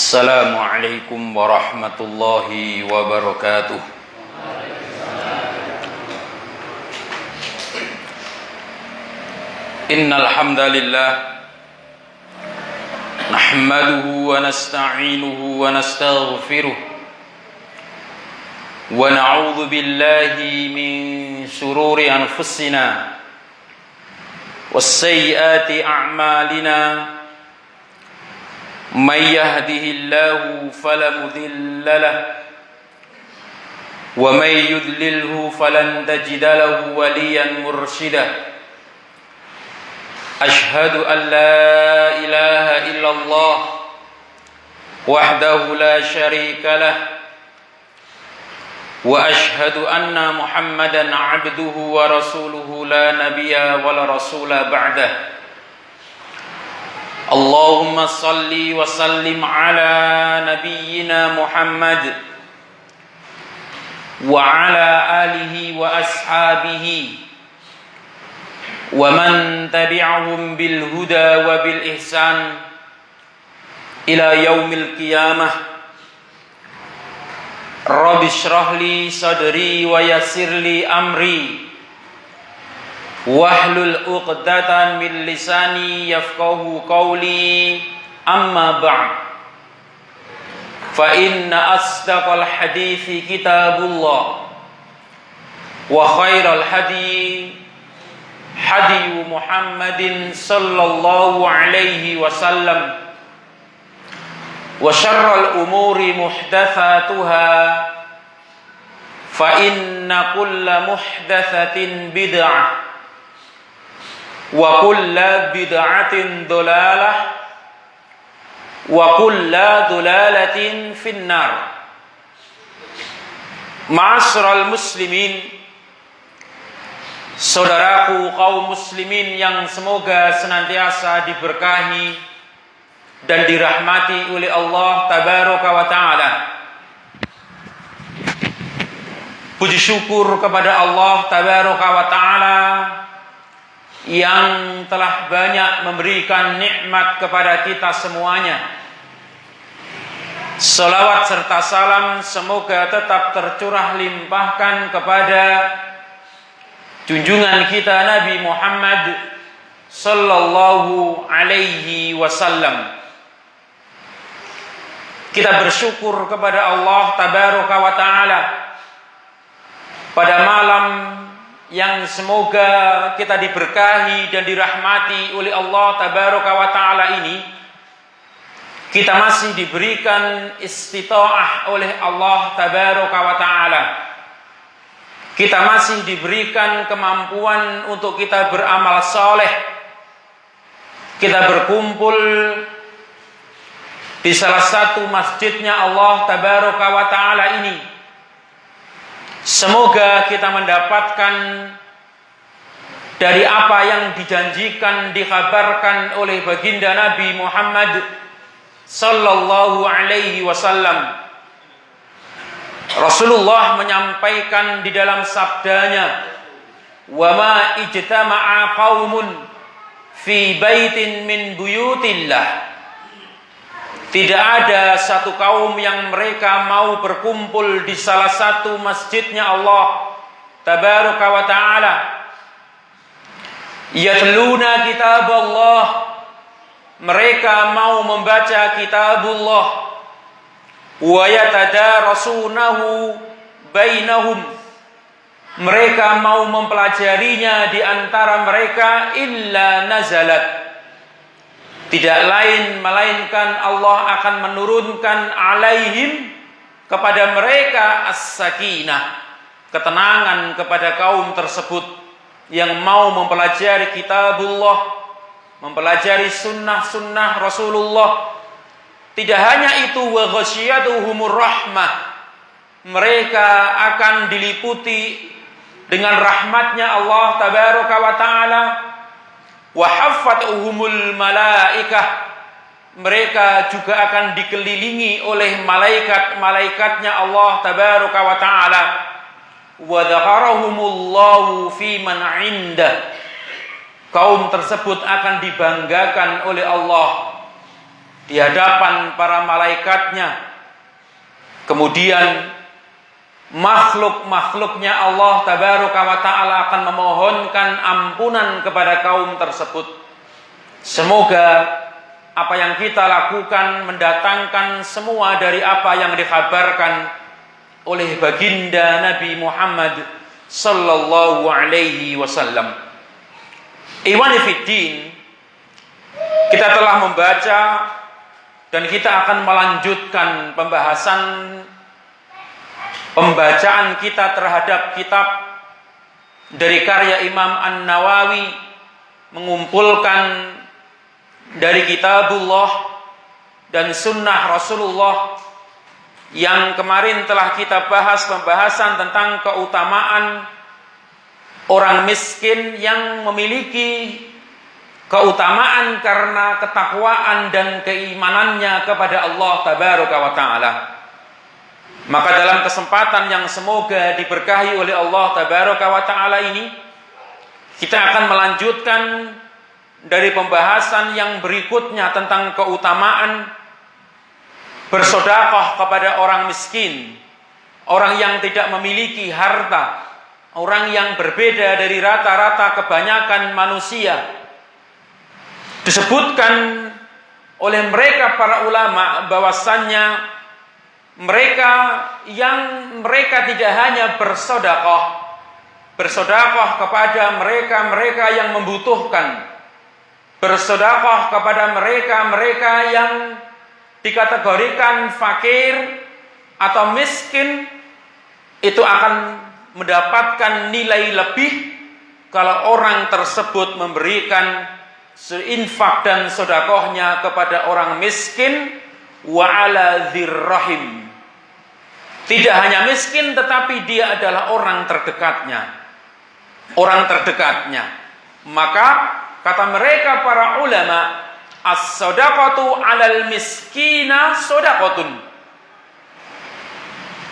Assalamualaikum warahmatullahi wabarakatuh. Innal hamdalillah nahmaduhu wa nasta'inuhu wa nastaghfiruh wa na'udzu billahi min shururi anfusina was-sayyiati a'malina. من يهده الله فلا مضل له ومن يضلله فلن تجد له وليا مرشدا أشهد أن لا إله إلا الله وحده لا شريك له وأشهد أن محمدا عبده ورسوله لا نبي ولا رسول بعده. Allahumma salli wa sallim ala nabiyyina Muhammad wa ala alihi wa ashabihi wa man tabi'ahum bil huda wa bil ihsan ila yaumil qiyamah. Rabbi shrah li sadri wa yassir li amri wahlul 'uqdatan min lisani yafqahu qawli, amma ba'd. Fa inna asdaqal hadithi kitabullah wa khairal hadi hadi Muhammadin sallallahu alaihi wasallam wa syarral umuri muhdatsatuha fa inna kulla muhdatsatin bid'ah wa kulla bid'atin dolalah wa kulla dolalatin finnar. Ma'asyiral muslimin, saudaraku kaum muslimin yang semoga senantiasa diberkahi dan dirahmati oleh Allah tabaraka wa ta'ala. Puji syukur kepada Allah tabaraka wa ta'ala yang telah banyak memberikan nikmat kepada kita semuanya. Salawat serta salam semoga tetap tercurah limpahkan kepada junjungan kita Nabi Muhammad sallallahu alaihi wasallam. Kita bersyukur kepada Allah tabaraka wa ta'ala pada malam yang semoga kita diberkahi dan dirahmati oleh Allah tabaraka wa ta'ala ini. Kita masih diberikan istita'ah oleh Allah tabaraka wa ta'ala. Kita masih diberikan kemampuan untuk kita beramal saleh. Kita berkumpul di salah satu masjidnya Allah tabaraka wa ta'ala ini. Semoga kita mendapatkan dari apa yang dijanjikan, dikabarkan oleh baginda Nabi Muhammad sallallahu alaihi wasallam. Rasulullah menyampaikan di dalam sabdanya, "Wa ma ijtama'a qaumun fi baitin min buyutillah." Tidak ada satu kaum yang mereka mau berkumpul di salah satu masjidnya Allah tabaraka wa ta'ala. Yatluna kitab Allah, mereka mau membaca kitabullah. Wa yatadarasunahu bainahum, mereka mau mempelajarinya di antara mereka. Illa nazalat, tidak lain melainkan Allah akan menurunkan alaihim, kepada mereka, as-sakinah, ketenangan kepada kaum tersebut yang mau mempelajari kitabullah, mempelajari sunnah-sunnah Rasulullah. Tidak hanya itu, wa ghasyiyatuhumur rahmah, mereka akan diliputi dengan rahmatnya Allah tabaraka wa ta'ala. Wa haffatuhumul malaikah, mereka juga akan dikelilingi oleh malaikat-malaikatnya Allah tabaraka wa ta'ala. Wa dzakarahumullahu fi man 'indah, kaum tersebut akan dibanggakan oleh Allah di hadapan para malaikatnya, kemudian makhluk-makhluknya Allah tabaraka wa ta'ala akan memohonkan ampunan kepada kaum tersebut. Semoga apa yang kita lakukan mendatangkan semua dari apa yang dikabarkan oleh baginda Nabi Muhammad sallallahu alaihi wasallam. Ikhwani fiddin, kita telah membaca dan kita akan melanjutkan pembacaan kita terhadap kitab dari karya Imam An-Nawawi, mengumpulkan dari kitabullah dan sunnah Rasulullah yang kemarin telah kita bahas pembahasan tentang keutamaan orang miskin yang memiliki keutamaan karena ketakwaan dan keimanannya kepada Allah tabaraka wa ta'ala. Maka dalam kesempatan yang semoga diberkahi oleh Allah tabaraka wa ta'ala ini, kita akan melanjutkan dari pembahasan yang berikutnya tentang keutamaan bersedekah kepada orang miskin, orang yang tidak memiliki harta, orang yang berbeda dari rata-rata kebanyakan manusia. Disebutkan oleh mereka para ulama bahwasannya mereka tidak hanya bersedekah kepada mereka yang membutuhkan, bersedekah kepada mereka yang dikategorikan fakir atau miskin, itu akan mendapatkan nilai lebih kalau orang tersebut memberikan seinfak dan sedekahnya kepada orang miskin wa ala dzirrahim. Tidak hanya miskin, tetapi dia adalah orang terdekatnya. Maka kata mereka para ulama, as-sadaqatu 'alal miskina shadaqatun.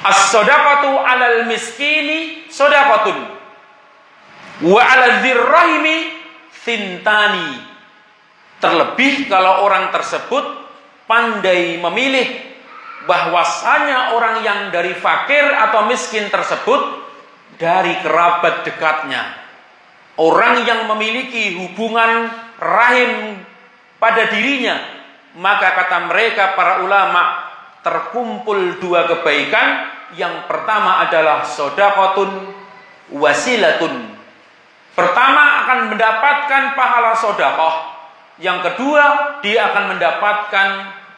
As-sadaqatu 'alal miskini shadaqatun. Wa 'ala dzirrahimi thintani. Terlebih kalau orang tersebut pandai memilih bahwasanya orang yang dari fakir atau miskin tersebut dari kerabat dekatnya, orang yang memiliki hubungan rahim pada dirinya. Maka kata mereka para ulama, terkumpul dua kebaikan. Yang pertama adalah shadaqatun wasilatun. Pertama akan mendapatkan pahala sedekah, yang kedua dia akan mendapatkan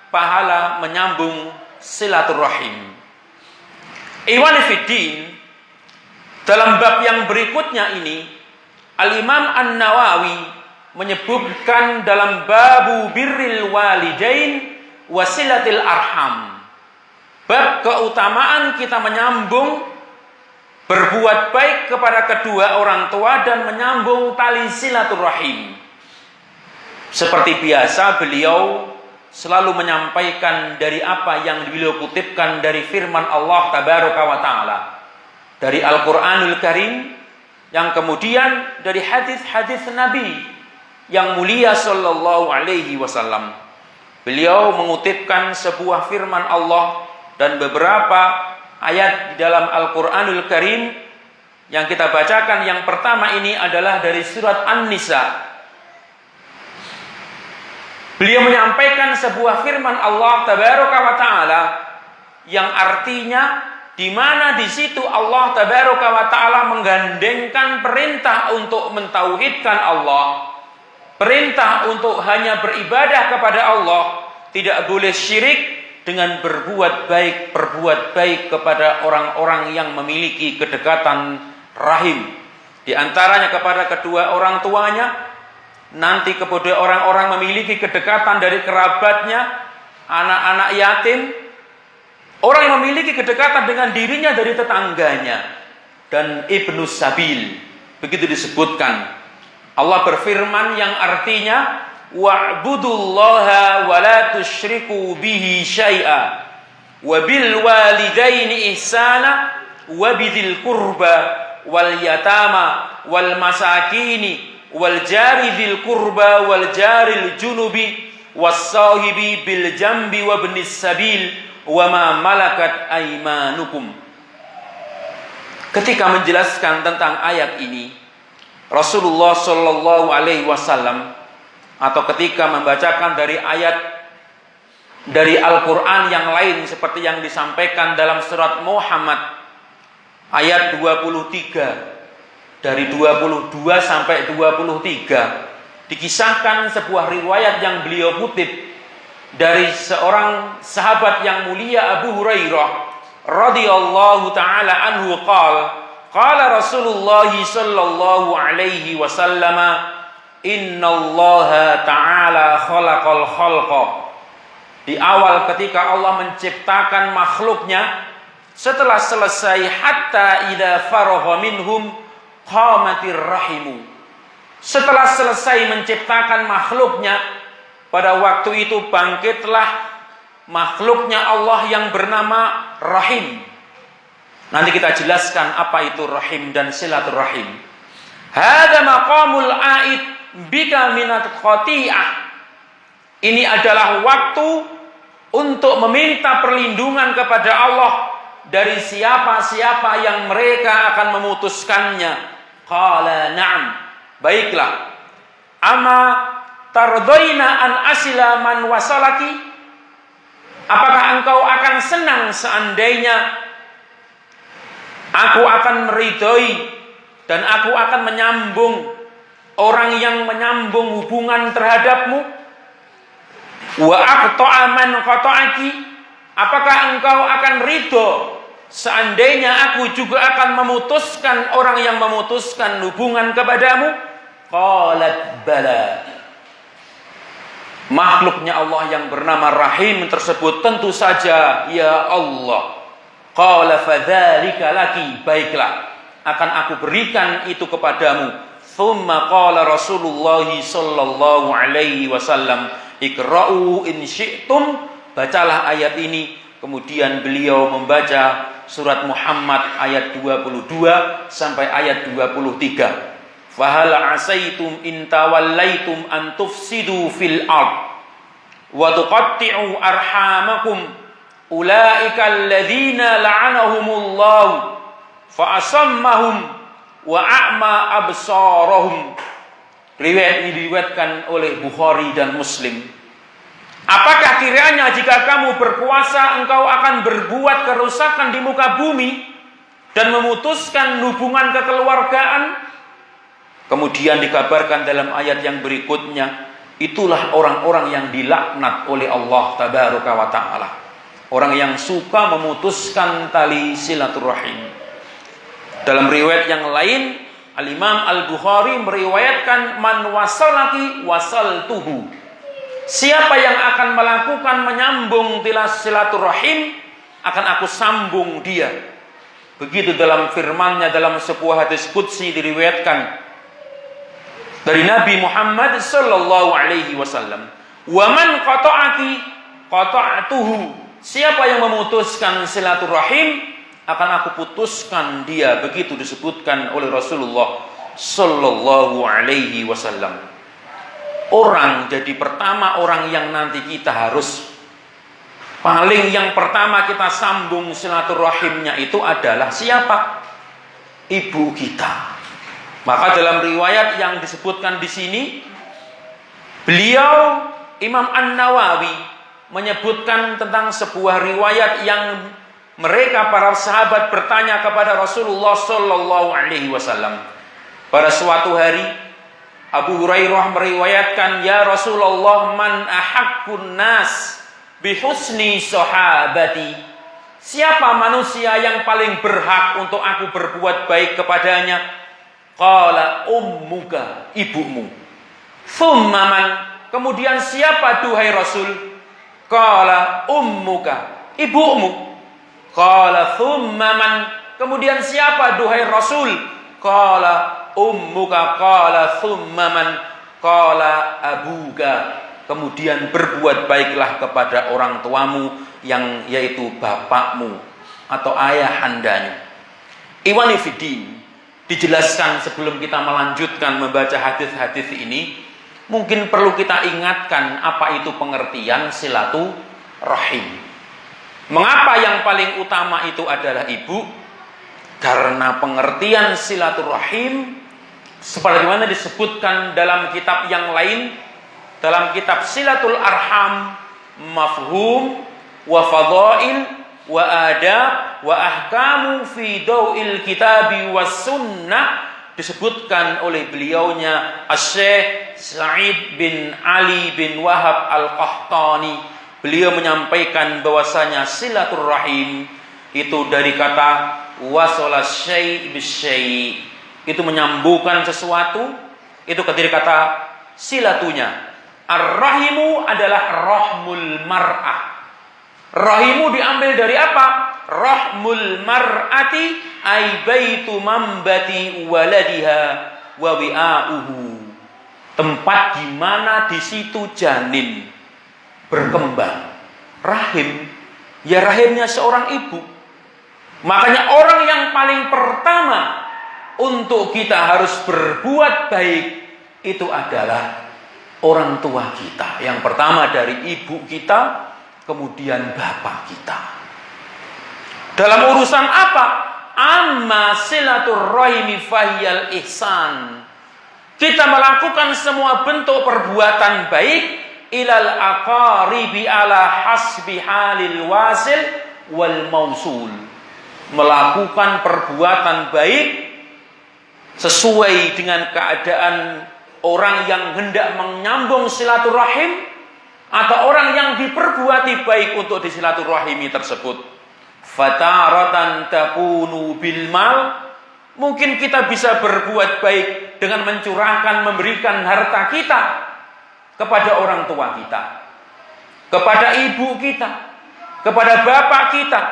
pahala menyambung silaturahim. Ikhwani fiddin, dalam bab yang berikutnya ini Al-Imam An-Nawawi menyebutkan dalam babu birril walidain wasilatil arham, bab keutamaan kita menyambung berbuat baik kepada kedua orang tua dan menyambung tali silaturahim. Seperti biasa beliau selalu menyampaikan dari apa yang beliau kutipkan dari firman Allah tabaraka wa ta'ala, dari Al-Quranul Karim, yang kemudian dari hadis-hadis Nabi yang mulia sallallahu alaihi wasallam. Beliau mengutipkan sebuah firman Allah dan beberapa ayat di dalam Al-Quranul Karim yang kita bacakan. Yang pertama ini adalah dari surat An-Nisa. Beliau menyampaikan sebuah firman Allah tabaraka wa ta'ala yang artinya di mana di situ Allah tabaraka wa ta'ala menggandengkan perintah untuk mentauhidkan Allah, perintah untuk hanya beribadah kepada Allah, tidak boleh syirik, dengan berbuat baik kepada orang-orang yang memiliki kedekatan rahim, di antaranya kepada kedua orang tuanya. Nanti kepada orang-orang memiliki kedekatan dari kerabatnya, anak-anak yatim, orang yang memiliki kedekatan dengan dirinya dari tetangganya, dan ibnu sabil. Begitu disebutkan. Allah berfirman yang artinya wa'budullaha wa la tusyriku bihi syai'a wa bil walidaini ihsana wa bidzil qurba wal yatama wal masakini wal jari dzil qurba wal jaril junubi was-sahibi bil jambi wa ibnis sabil wa ma malakat aymanukum. Ketika menjelaskan tentang ayat ini, Rasulullah Shallallahu Alaihi Wasallam atau ketika membacakan dari ayat dari Al-Quran yang lain seperti yang disampaikan dalam surat Muhammad ayat 23 dari 22 sampai 23 dikisahkan sebuah riwayat yang beliau kutip dari seorang sahabat yang mulia Abu Hurairah radhiyallahu taala anhu qala Rasulullah sallallahu alaihi wasallam innallaha ta'ala khalaqal khalqa. Di awal ketika Allah menciptakan makhluknya, setelah selesai hatta idza faragha minhum qamatir rahimu. Setelah selesai menciptakan makhluknya, pada waktu itu bangkitlah makhluknya Allah yang bernama Rahim. Nanti kita jelaskan apa itu Rahim dan silaturahim. Hada maqamul aid bika minat khati'ah. Ini adalah waktu untuk meminta perlindungan kepada Allah dari siapa-siapa yang mereka akan memutuskannya. Qala na'am. Baiklah. Ama tardaina an asila man wasalaki? Apakah engkau akan senang seandainya aku akan meridhoi dan aku akan menyambung orang yang menyambung hubungan terhadapmu? Wa aqta'a man qata'aki? Apakah engkau akan ridho seandainya aku juga akan memutuskan orang yang memutuskan hubungan kepadamu? Qalat bala. Makhluknya Allah yang bernama Rahim tersebut tentu saja ya Allah. Qala fadzalika laki. Baiklah, akan aku berikan itu kepadamu. Tsumma qala Rasulullah sallallahu alaihi wasallam iqra'u in syi'tum. Bacalah ayat ini. Kemudian beliau membaca surat Muhammad ayat 22 sampai ayat 23. Fahal asaitum in tawallaitum an tufsidu fil ard wa tuqatti'u arhamakum ulaika alladzina la'anahumullahu fa asammahum wa a'ma absarahum. Riwayat ini diriwayatkan oleh Bukhari dan Muslim. Apakah kiranya jika kamu berkuasa engkau akan berbuat kerusakan di muka bumi dan memutuskan hubungan kekeluargaan? Kemudian dikabarkan dalam ayat yang berikutnya, itulah orang-orang yang dilaknat oleh Allah tabaraka wa ta'ala. Orang yang suka memutuskan tali silaturahim. Dalam riwayat yang lain, Al-Imam Al-Bukhari meriwayatkan man wasalaki wasaltuhu. Siapa yang akan melakukan menyambung silaturahim, akan aku sambung dia. Begitu dalam firman-Nya dalam sebuah hadis qudsi diriwayatkan dari Nabi Muhammad sallallahu alaihi wasallam. Wa man qata'aki qata'tuhu. Siapa yang memutuskan silaturahim, akan aku putuskan dia. Begitu disebutkan oleh Rasulullah sallallahu alaihi wasallam. Jadi pertama orang yang nanti kita harus paling yang pertama kita sambung silaturahimnya itu adalah siapa? Ibu kita. Maka dalam riwayat yang disebutkan di sini, beliau Imam An-Nawawi menyebutkan tentang sebuah riwayat yang mereka para sahabat bertanya kepada Rasulullah sallallahu alaihi wasallam. Pada suatu hari Abu Hurairah meriwayatkan, "Ya Rasulullah, man ahaqqun nas bihusni sahabati?" Siapa manusia yang paling berhak untuk aku berbuat baik kepadanya? Qala ummuka, ibumu. Thumma man, kemudian siapa duhai Rasul? Qala ummuka, ibumu. Qala thumma man, kemudian siapa duhai Rasul? Qala ummuka. Qala thumma man, qala abuka. Kemudian berbuat baiklah kepada orang tuamu, yang yaitu bapakmu atau ayahandanya. Iwani fiddin. Dijelaskan sebelum kita melanjutkan membaca hadis-hadis ini, mungkin perlu kita ingatkan apa itu pengertian silaturahim. Mengapa yang paling utama itu adalah ibu? Karena pengertian silaturahim sebagaimana disebutkan dalam kitab yang lain, dalam kitab Silatul Arham, mafhum wa fadail wa adab wa ahkamu fi daw'il kitabi was sunnah, disebutkan oleh beliaunya Asy-Syaikh Sa'id bin Ali bin Wahab Al-Qahtani. Beliau menyampaikan bahwasanya silaturahim itu dari kata wasala syai' bisyai', itu menyambungkan sesuatu, itu dari kata silatunya. Ar-rahimu adalah rahmul mar'ah. Rahimu diambil dari apa? Rahmul mar'ati ay baitu mambati waladiha wa wi'a'uhu. Tempat di mana di situ janin berkembang. Rahim, ya rahimnya seorang ibu. Makanya orang yang paling pertama untuk kita harus berbuat baik itu adalah orang tua kita. Yang pertama dari ibu kita, kemudian bapak kita. Dalam urusan apa? Amma silaturrahimi fahiyal ihsan. Kita melakukan semua bentuk perbuatan baik ilal aqaribi ala hasbi halil wasil wal mausul. Melakukan perbuatan baik sesuai dengan keadaan orang yang hendak menyambung silaturahim atau orang yang diperbuati baik untuk disilaturahimi tersebut. Fataratan takunu bil mal, mungkin kita bisa berbuat baik dengan mencurahkan, memberikan harta kita kepada orang tua kita, kepada ibu kita, kepada bapak kita.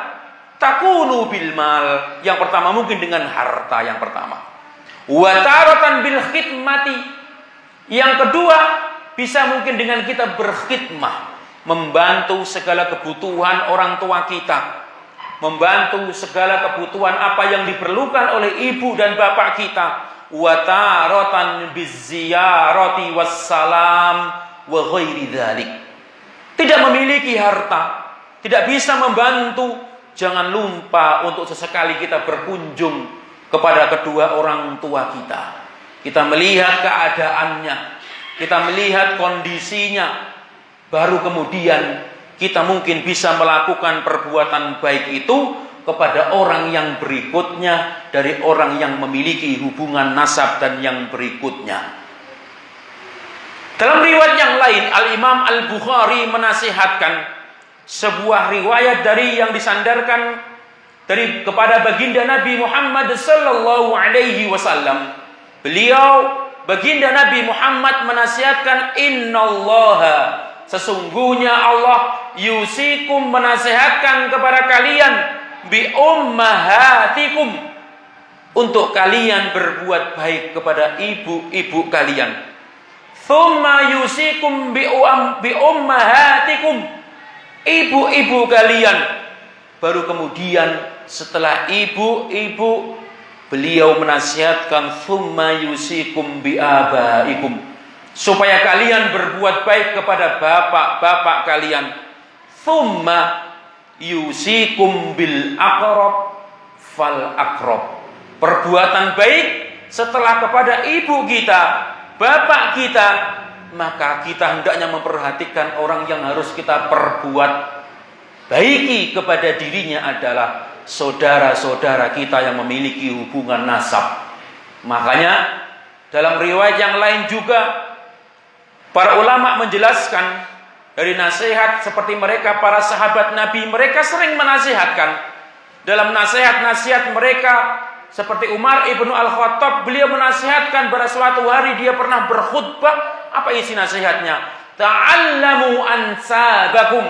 Takunu bil mal, yang pertama mungkin dengan harta yang pertama. Wa taratan bil khidmati, yang kedua bisa mungkin dengan kita berkhidmah, membantu segala kebutuhan orang tua kita, membantu segala kebutuhan apa yang diperlukan oleh ibu dan bapak kita. Wa taratan bizziyarati wassalam wa ghairi dzalik. Tidak memiliki harta, tidak bisa membantu, jangan lupa untuk sesekali kita berkunjung kepada kedua orang tua kita. Kita melihat keadaannya, kita melihat kondisinya, baru kemudian kita mungkin bisa melakukan perbuatan baik itu kepada orang yang berikutnya dari orang yang memiliki hubungan nasab dan yang berikutnya. Dalam riwayat yang lain, Al-Imam Al-Bukhari menasihatkan sebuah riwayat dari yang disandarkan dari kepada baginda Nabi Muhammad sallallahu alaihi wasallam. Beliau baginda Nabi Muhammad menasihatkan, innallaha, sesungguhnya Allah yusikum, menasihatkan kepada kalian, bi ummahatikum, untuk kalian berbuat baik kepada ibu-ibu kalian. Thumma yusikum bi ummahatikum, ibu-ibu kalian. Baru kemudian setelah ibu-ibu, beliau menasihatkan thumma yusikum bi abaikum, supaya kalian berbuat baik kepada bapak-bapak kalian. Thumma yusikum bil aqrab fal aqrab, perbuatan baik setelah kepada ibu kita, bapak kita, maka kita hendaknya memperhatikan orang yang harus kita perbuat baiki kepada dirinya adalah saudara-saudara kita yang memiliki hubungan nasab. Makanya dalam riwayat yang lain juga para ulama menjelaskan dari nasihat seperti mereka para sahabat Nabi, mereka sering menasihatkan. Dalam nasihat-nasihat mereka seperti Umar ibnu Al-Khattab, beliau menasihatkan pada suatu hari dia pernah berkhutbah. Apa isi nasihatnya? Ta'allamu ansabakum,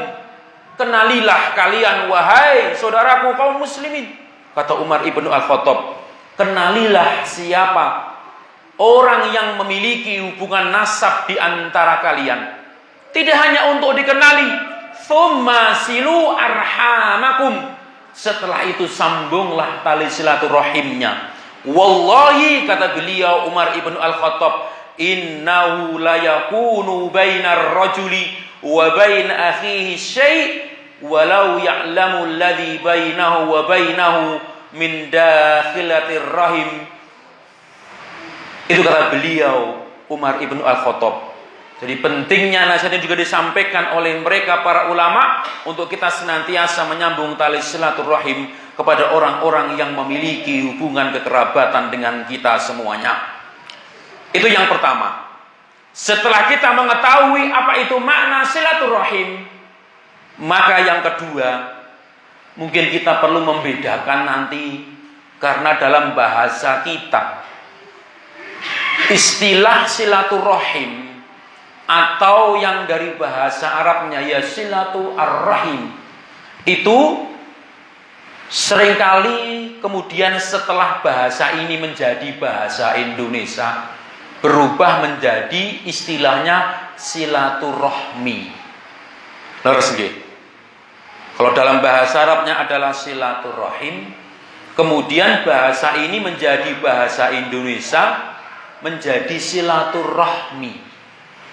kenalilah kalian wahai saudaraku kaum muslimin. Kata Umar ibnu Al-Khattab, kenalilah siapa orang yang memiliki hubungan nasab di antara kalian. Tidak hanya untuk dikenali, tsumma silu arhamakum, setelah itu sambunglah tali silaturahimnya. Wallahi, kata beliau Umar ibnu Al-Khattab, innahu la yakunu bainar rajuli wa bain akhihi syai' walau ya'lamu alladhi bainahu wa bainahu min dakhilatir rahim. Itu kata beliau Umar ibnu Al-Khattab. Jadi pentingnya nasihat ini juga disampaikan oleh mereka para ulama untuk kita senantiasa menyambung tali silaturahim kepada orang-orang yang memiliki hubungan kekerabatan dengan kita semuanya. Itu yang pertama. Setelah kita mengetahui apa itu makna silaturahim, maka yang kedua, mungkin kita perlu membedakan nanti, karena dalam bahasa kita istilah silaturahim atau yang dari bahasa Arabnya ya silatu ar-rahim itu seringkali kemudian setelah bahasa ini menjadi bahasa Indonesia berubah menjadi istilahnya silaturahmi. Leres nggih? Kalau dalam bahasa Arabnya adalah silaturahim, kemudian bahasa ini menjadi bahasa Indonesia menjadi silaturahmi,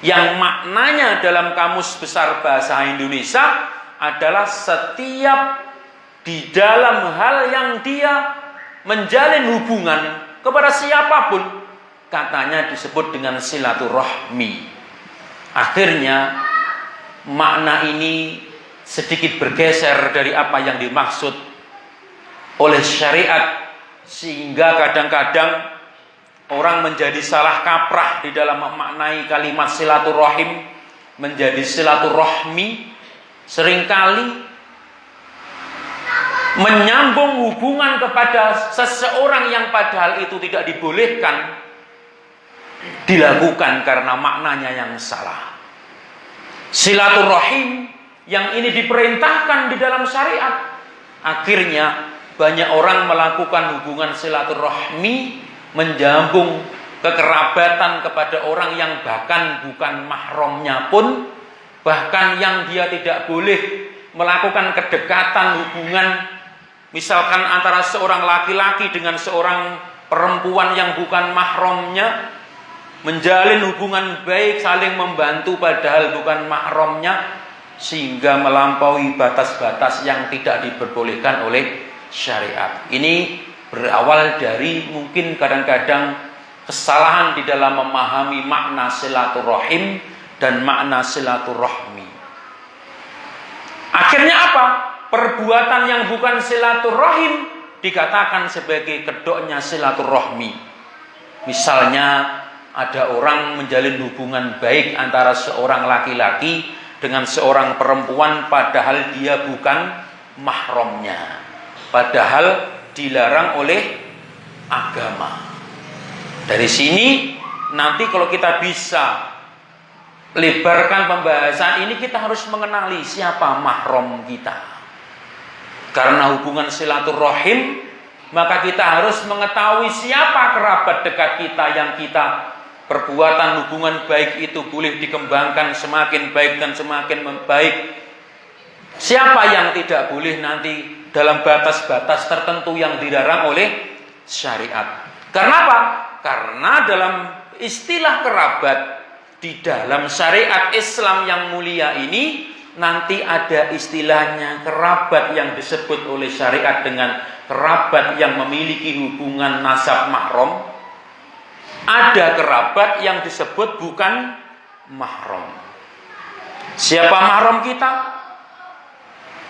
yang maknanya dalam Kamus Besar Bahasa Indonesia adalah setiap di dalam hal yang dia menjalin hubungan kepada siapapun, katanya disebut dengan silaturahmi. Akhirnya makna ini sedikit bergeser dari apa yang dimaksud oleh syariat, sehingga kadang-kadang orang menjadi salah kaprah di dalam memaknai kalimat silaturahim menjadi silaturahmi. Seringkali menyambung hubungan kepada seseorang yang padahal itu tidak dibolehkan dilakukan karena maknanya yang salah. Silaturahim yang ini diperintahkan di dalam syariat, akhirnya banyak orang melakukan hubungan silaturahmi menjambung kekerabatan kepada orang yang bahkan bukan mahramnya pun, bahkan yang dia tidak boleh melakukan kedekatan hubungan, misalkan antara seorang laki-laki dengan seorang perempuan yang bukan mahramnya, menjalin hubungan baik, saling membantu padahal bukan mahramnya, sehingga melampaui batas-batas yang tidak diperbolehkan oleh syariat. Ini berawal dari mungkin kadang-kadang kesalahan di dalam memahami makna silaturahim dan makna silaturahmi. Akhirnya apa? Perbuatan yang bukan silaturahim dikatakan sebagai kedoknya silaturahmi. Misalnya ada orang menjalin hubungan baik antara seorang laki-laki dengan seorang perempuan padahal dia bukan mahramnya, padahal dilarang oleh agama. Dari sini nanti kalau kita bisa lebarkan pembahasan ini, kita harus mengenali siapa mahram kita. Karena hubungan silaturahim, maka kita harus mengetahui siapa kerabat dekat kita yang kita perbuatan hubungan baik itu boleh dikembangkan semakin baik dan semakin baik. Siapa yang tidak boleh nanti dalam batas-batas tertentu yang dilarang oleh syariat. Karena apa? Karena dalam istilah kerabat di dalam syariat Islam yang mulia ini nanti ada istilahnya kerabat yang disebut oleh syariat dengan kerabat yang memiliki hubungan nasab mahram. Ada kerabat yang disebut bukan mahram. Siapa mahram kita?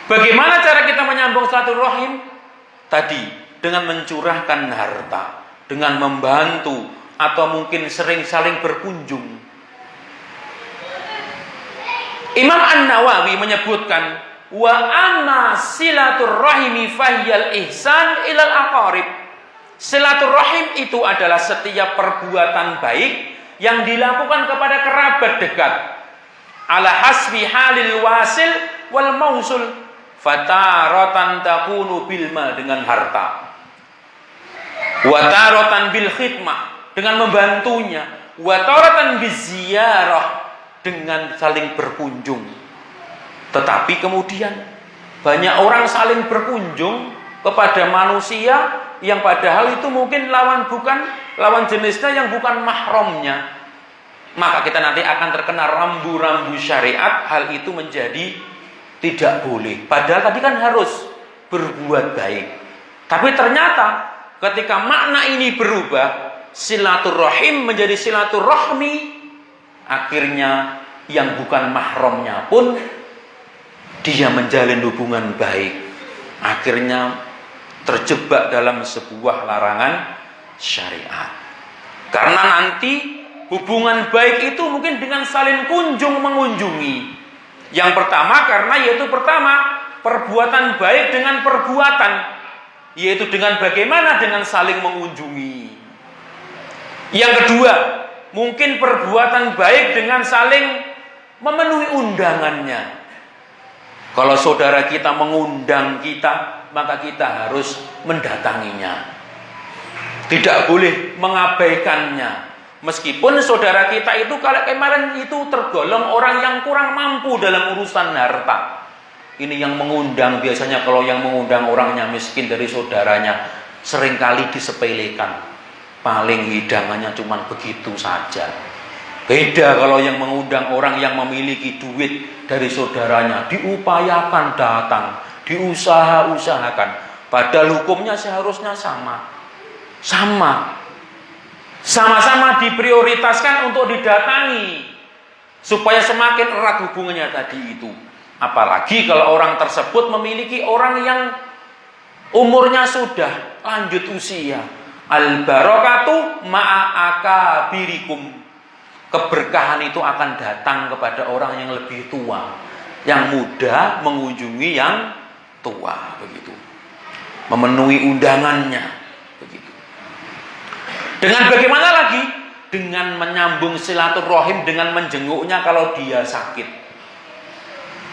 Bagaimana cara kita menyambung silaturahim? Tadi dengan mencurahkan harta, dengan membantu, atau mungkin sering saling berkunjung. Imam An-Nawawi menyebutkan, wa amma silaturahimi fahyal ihsan ilal aqarib. Silaturahim itu adalah setiap perbuatan baik yang dilakukan kepada kerabat dekat, ala hasbi halil wasil wal mausul. Fataratan takunu bil mal, dengan harta, wataratan bil khidmah, dengan membantunya, wataratan biziarah, dengan saling berkunjung. Tetapi kemudian banyak orang saling berkunjung kepada manusia yang padahal itu mungkin lawan jenisnya yang bukan mahramnya. maka kita nanti akan terkena rambu-rambu syariat. Hal itu menjadi tidak boleh. Padahal tadi kan harus berbuat baik. Tapi ternyata ketika makna ini berubah, silaturahim menjadi silaturahmi, akhirnya yang bukan mahramnya pun dia menjalin hubungan baik, akhirnya terjebak dalam sebuah larangan syariat. Karena nanti hubungan baik itu mungkin dengan saling kunjung mengunjungi. Yang pertama karena yaitu perbuatan baik dengan perbuatan, yaitu dengan bagaimana dengan saling mengunjungi. Yang kedua, mungkin perbuatan baik dengan saling memenuhi undangannya. Kalau saudara kita mengundang kita, maka kita harus mendatanginya. Tidak boleh mengabaikannya. Meskipun saudara kita itu kalau kemarin itu tergolong orang yang kurang mampu dalam urusan harta. Ini yang mengundang, biasanya kalau yang mengundang orangnya miskin dari saudaranya, seringkali disepelekan. Paling hidangannya cuma begitu saja. Beda kalau yang mengundang orang yang memiliki duit dari saudaranya, diupayakan datang, diusaha-usahakan. Padahal hukumnya seharusnya sama. Sama-sama diprioritaskan untuk didatangi supaya semakin erat hubungannya tadi itu. Apalagi kalau orang tersebut memiliki orang yang umurnya sudah lanjut usia. Al-barakatu ma'akabirikum. Keberkahan itu akan datang kepada orang yang lebih tua. Yang muda mengunjungi yang tua, begitu. Memenuhi undangannya, begitu. Dengan bagaimana lagi? Dengan menyambung silaturahim, dengan menjenguknya kalau dia sakit.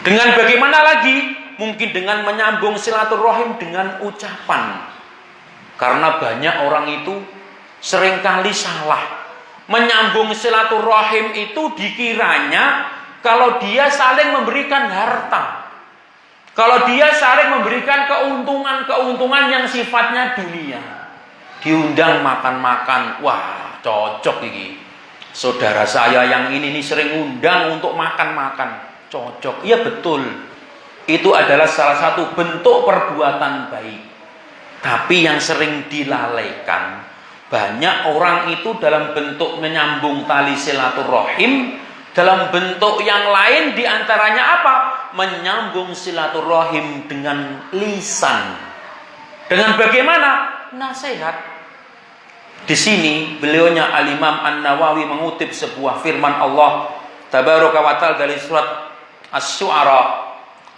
Dengan bagaimana lagi? Mungkin dengan menyambung silaturahim dengan ucapan. Karena banyak orang itu seringkali salah. Menyambung silaturahim itu dikiranya kalau dia saling memberikan harta. Kalau dia saling memberikan keuntungan yang sifatnya dunia. Diundang makan-makan, wah cocok ini. Saudara saya yang ini sering undang untuk makan-makan, cocok. Iya betul. Itu adalah salah satu bentuk perbuatan baik. Tapi yang sering dilalaikan, banyak orang itu dalam bentuk menyambung tali silaturahim, dalam bentuk yang lain diantaranya apa? Menyambung silaturahim dengan lisan. Dengan bagaimana? Nasihat. Di sini beliaunya Al-Imam An-Nawawi mengutip sebuah firman Allah Tabaraka wa Ta'ala dari surat Asy-Syu'ara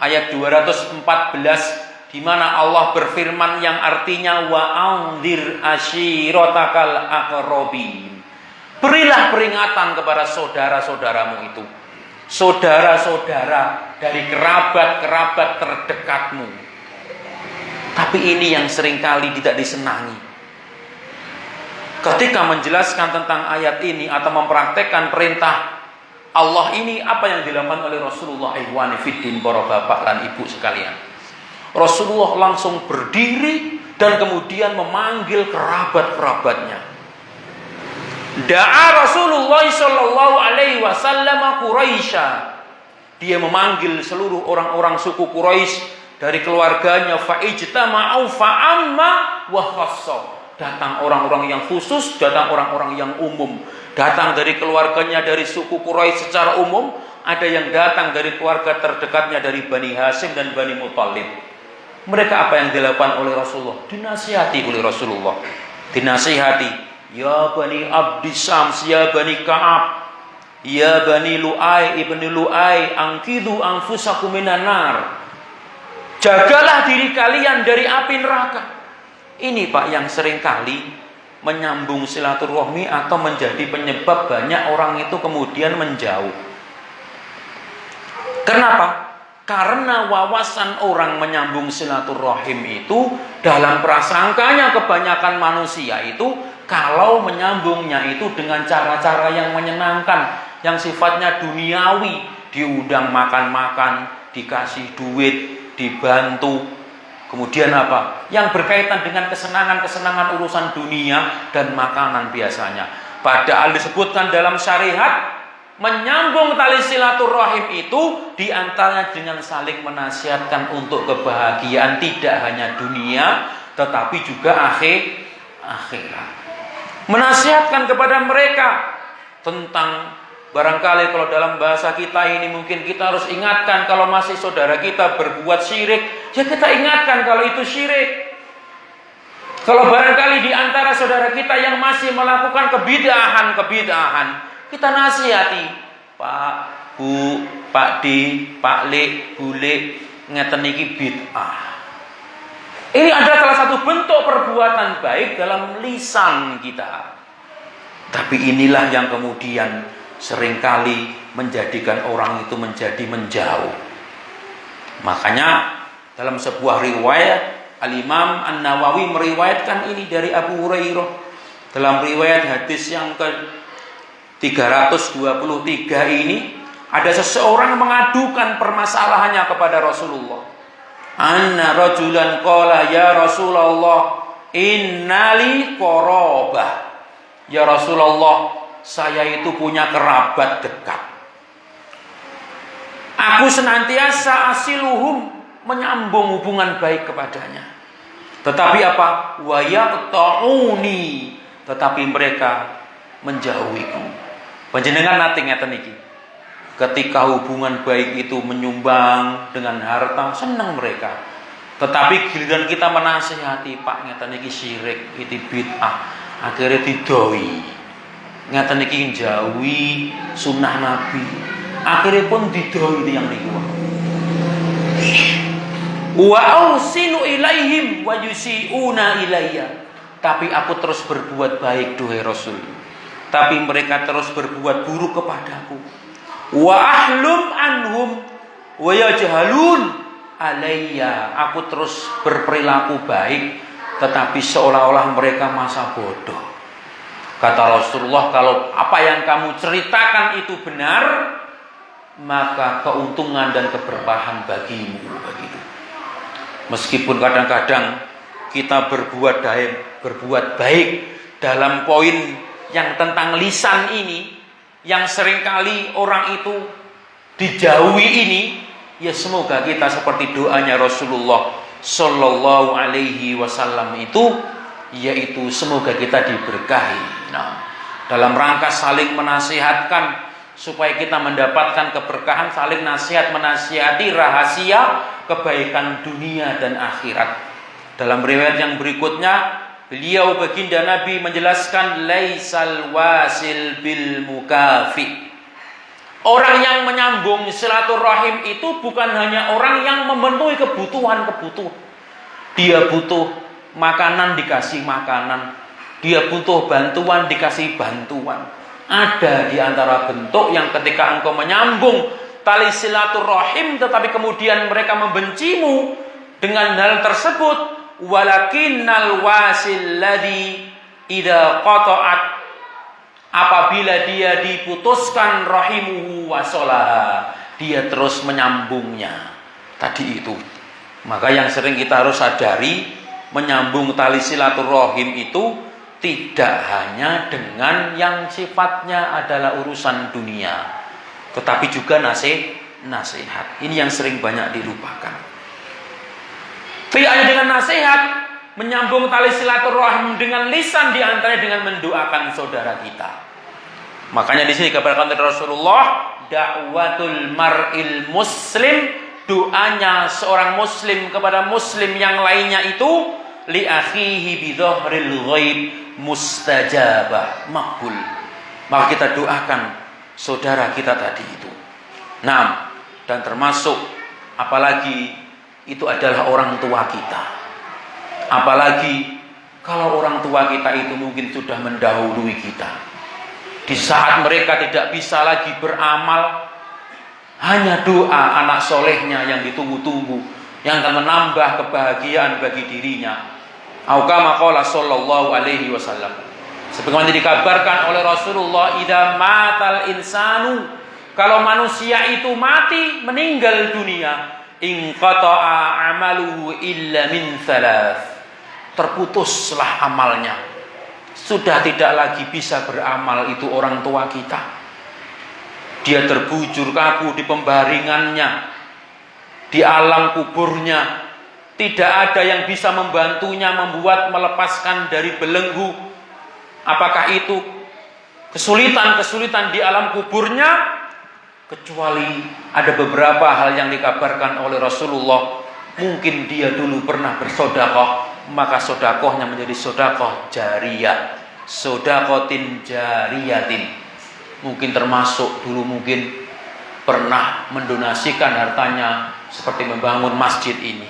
ayat 214, di mana Allah berfirman yang artinya wa anzir ashiratakal aqrabin. Berilah peringatan kepada saudara-saudaramu itu. Saudara-saudara dari kerabat-kerabat terdekatmu. Tapi ini yang seringkali tidak disenangi. Ketika menjelaskan tentang ayat ini atau mempraktekkan perintah Allah ini, apa yang dilakukan oleh Rasulullah ihwani fiddin, para bapak dan ibu sekalian. Rasulullah langsung berdiri dan kemudian memanggil kerabat-kerabatnya. Da'a Rasulullah sallallahu alaihi wasallam Quraisy. Dia memanggil seluruh orang-orang suku Quraisy dari keluarganya, fa ijtama'u fa amma wa khassa. Datang orang-orang yang khusus, datang orang-orang yang umum. Datang dari keluarganya dari suku Quraisy secara umum, ada yang datang dari keluarga terdekatnya dari Bani Hashim dan Bani Muthalib. Mereka apa yang dilakukan oleh Rasulullah? Dinasihati oleh Rasulullah. Dinasihati, ya Bani Abdi Syams, ya Bani Ka'ab, ya Bani Lu'ay ibni Lu'ay, angkidu anfusakum minan nar. Jagalah diri kalian dari api neraka. Ini Pak yang seringkali menyambung silaturahmi atau menjadi penyebab banyak orang itu kemudian menjauh. Kenapa? Karena wawasan orang menyambung silaturahim itu dalam prasangkanya kebanyakan manusia itu kalau menyambungnya itu dengan cara-cara yang menyenangkan, yang sifatnya duniawi, diundang makan-makan, dikasih duit, dibantu. Kemudian apa? Yang berkaitan dengan kesenangan-kesenangan urusan dunia dan makanan biasanya. Padahal disebutkan dalam syariat menyambung tali silaturahim itu diantaranya dengan saling menasihatkan untuk kebahagiaan tidak hanya dunia tetapi juga akhirat. Menasihatkan kepada mereka tentang, barangkali kalau dalam bahasa kita ini mungkin kita harus ingatkan kalau masih saudara kita berbuat syirik, ya kita ingatkan kalau itu syirik. Kalau barangkali di antara saudara kita yang masih melakukan kebid'ahan, kita nasihati, Pak, Bu, Pak D, Pak Le, Bu Le, ngeten iki bid'ah. Ini adalah salah satu bentuk perbuatan baik dalam lisan kita. Tapi inilah yang kemudian seringkali menjadikan orang itu menjadi menjauh. Makanya dalam sebuah riwayat Al-Imam An-Nawawi meriwayatkan ini dari Abu Hurairah. Dalam riwayat hadis yang ke-323 ini ada seseorang mengadukan permasalahannya kepada Rasulullah. Anna rajulan qala ya Rasulullah innali qarabah. Ya Rasulullah, saya itu punya kerabat dekat. Aku senantiasa asiluhum, menyambung hubungan baik kepadanya. Tetapi apa? Wa yaqta'uni, tetapi mereka menjauhiku. Panjenengan nate ngeten iki. Ketika hubungan baik itu menyumbang dengan harta, senang mereka. Tetapi giliran kita menasihati, Pak ngeten iki syirik, iki bid'ah, akhirnya didoi. Ngeten iki jauhi sunnah Nabi. Akhirnya pun didoi yang niku. Wa ausinu ilaihim wa yusiuna ilayya. Tapi aku terus berbuat baik duhai Rasul. Tapi mereka terus berbuat buruk kepadaku. Wa ahlum anhum wa yajhalun alayya. Aku terus berperilaku baik tetapi seolah-olah mereka masa bodoh. Kata Rasulullah, kalau apa yang kamu ceritakan itu benar, maka keuntungan dan keberkahan bagimu. Begitu. Meskipun kadang-kadang kita berbuat baik dalam poin yang tentang lisan ini, yang seringkali orang itu dijauhi ini, ya semoga kita seperti doanya Rasulullah Sallallahu Alaihi Wasallam itu, yaitu semoga kita diberkahi. Nah, dalam rangka saling menasihatkan supaya kita mendapatkan keberkahan, saling nasihat menasihati rahasia kebaikan dunia dan akhirat. Dalam riwayat yang berikutnya, beliau baginda Nabi menjelaskan laisal wasil bil mukafi. Orang yang menyambung silaturahim itu bukan hanya orang yang memenuhi kebutuhan-kebutuhan. Dia butuh makanan dikasih makanan, dia butuh bantuan dikasih bantuan. Ada di antara bentuk yang ketika engkau menyambung tali silaturahim tetapi kemudian mereka membencimu dengan hal tersebut. Walakinnal wasil ladzi idza qata'at, apabila dia diputuskan rahimuhu wasolaha, dia terus menyambungnya. Tadi itu. Maka yang sering kita harus sadari, menyambung tali silaturahim itu tidak hanya dengan yang sifatnya adalah urusan dunia, tetapi juga nasihat. Ini yang sering banyak dilupakan. Tidak hanya dengan nasihat, menyambung tali silaturahim dengan lisan, diantaranya dengan mendoakan saudara kita. Makanya di sini dikabarkan oleh Rasulullah, dakwatul mar'il muslim, doanya seorang muslim kepada muslim yang lainnya itu li akhihi bi dhahril ghaib mustajabah maqbul. Maka kita doakan saudara kita tadi itu. Nah, dan termasuk apalagi itu adalah orang tua kita. Apalagi kalau orang tua kita itu mungkin sudah mendahului kita. Di saat mereka tidak bisa lagi beramal, hanya doa anak solehnya yang ditunggu-tunggu, yang akan menambah kebahagiaan bagi dirinya. Kama qala sallallahu alaihi wasallam. Sebagaimana dikabarkan oleh Rasulullah, idza matal insanu, kalau manusia itu mati, meninggal dunia, inqata'a amaluhu illa min thalath, terputuslah amalnya. Sudah tidak lagi bisa beramal itu orang tua kita. dia terbujur kaku di pembaringannya, di alam kuburnya, tidak ada yang bisa membantunya melepaskan dari belenggu. Apakah itu kesulitan-kesulitan di alam kuburnya? Kecuali ada beberapa hal yang dikabarkan oleh Rasulullah. Mungkin dia dulu pernah bersedekah, maka sedekahnya menjadi sedekah jariyah, sedekatin jariyatin. Mungkin termasuk dulu mungkin pernah mendonasikan hartanya seperti membangun masjid ini.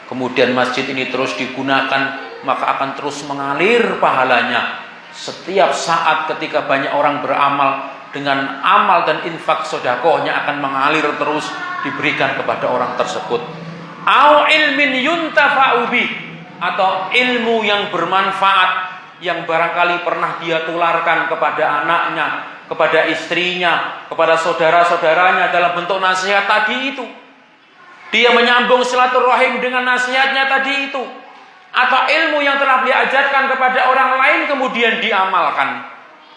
Kemudian masjid ini terus digunakan, maka akan terus mengalir pahalanya. Setiap saat ketika banyak orang beramal, dengan amal dan infak sedekahnya akan mengalir terus diberikan kepada orang tersebut. Au ilmin yuntafa'u bih, atau ilmu yang bermanfaat yang barangkali pernah dia tularkan kepada anaknya, kepada istrinya, kepada saudara-saudaranya dalam bentuk nasihat tadi itu. Dia menyambung silaturahim dengan nasihatnya tadi itu. Atau ilmu yang telah dia ajarkan kepada orang lain kemudian diamalkan.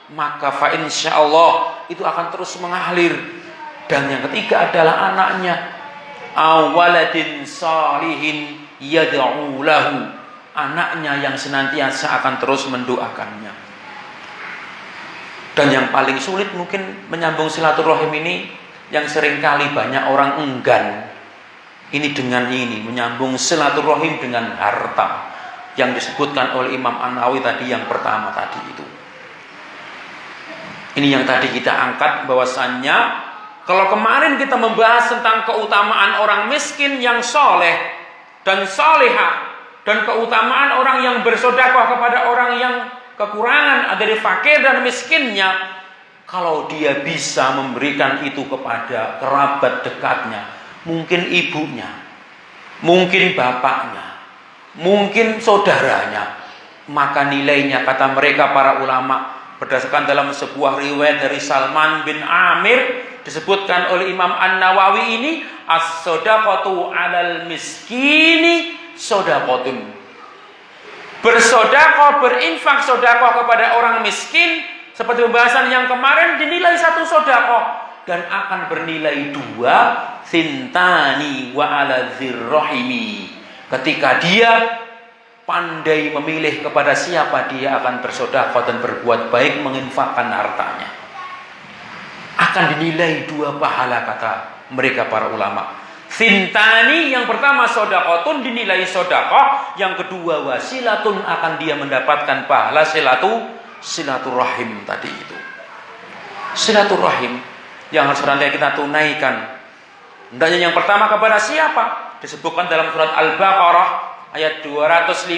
Maka fa insyaallah itu akan terus mengalir. Dan yang ketiga adalah anaknya. Awaladin salihin yad'u lahu. Anaknya yang senantiasa akan terus mendoakannya. Dan yang paling sulit mungkin menyambung silaturahim ini, yang seringkali banyak orang enggan. Ini dengan ini, menyambung silaturahim dengan harta, yang disebutkan oleh Imam An-Nawawi tadi yang pertama tadi itu. Ini yang tadi kita angkat bahwasannya, kalau kemarin kita membahas tentang keutamaan orang miskin yang soleh dan soleha, dan keutamaan orang yang bersedekah kepada orang yang kekurangan dari fakir dan miskinnya, kalau dia bisa memberikan itu kepada kerabat dekatnya, mungkin ibunya, mungkin bapaknya, mungkin saudaranya, maka nilainya, kata mereka para ulama, berdasarkan dalam sebuah riwayat dari Salman bin Amir, disebutkan oleh Imam An-Nawawi ini, as-shadaqatu 'alal miskini shadaqatun. Bersedekah, berinfak sedekah kepada orang miskin, seperti pembahasan yang kemarin, dinilai satu sedekah dan akan bernilai dua, sintani wa ala dzirrahimi. Ketika dia pandai memilih kepada siapa dia akan bersedekah dan berbuat baik, menginfakkan hartanya, akan dinilai dua pahala, kata mereka para ulama. Sintani, yang pertama sedekahun, dinilai sedekah, yang kedua wasilatun, akan dia mendapatkan pahala silaturahim tadi itu. Silaturahim yang harus nanti kita tunaikan. Hendaknya yang pertama kepada siapa? Disebutkan dalam surat Al-Baqarah ayat 215,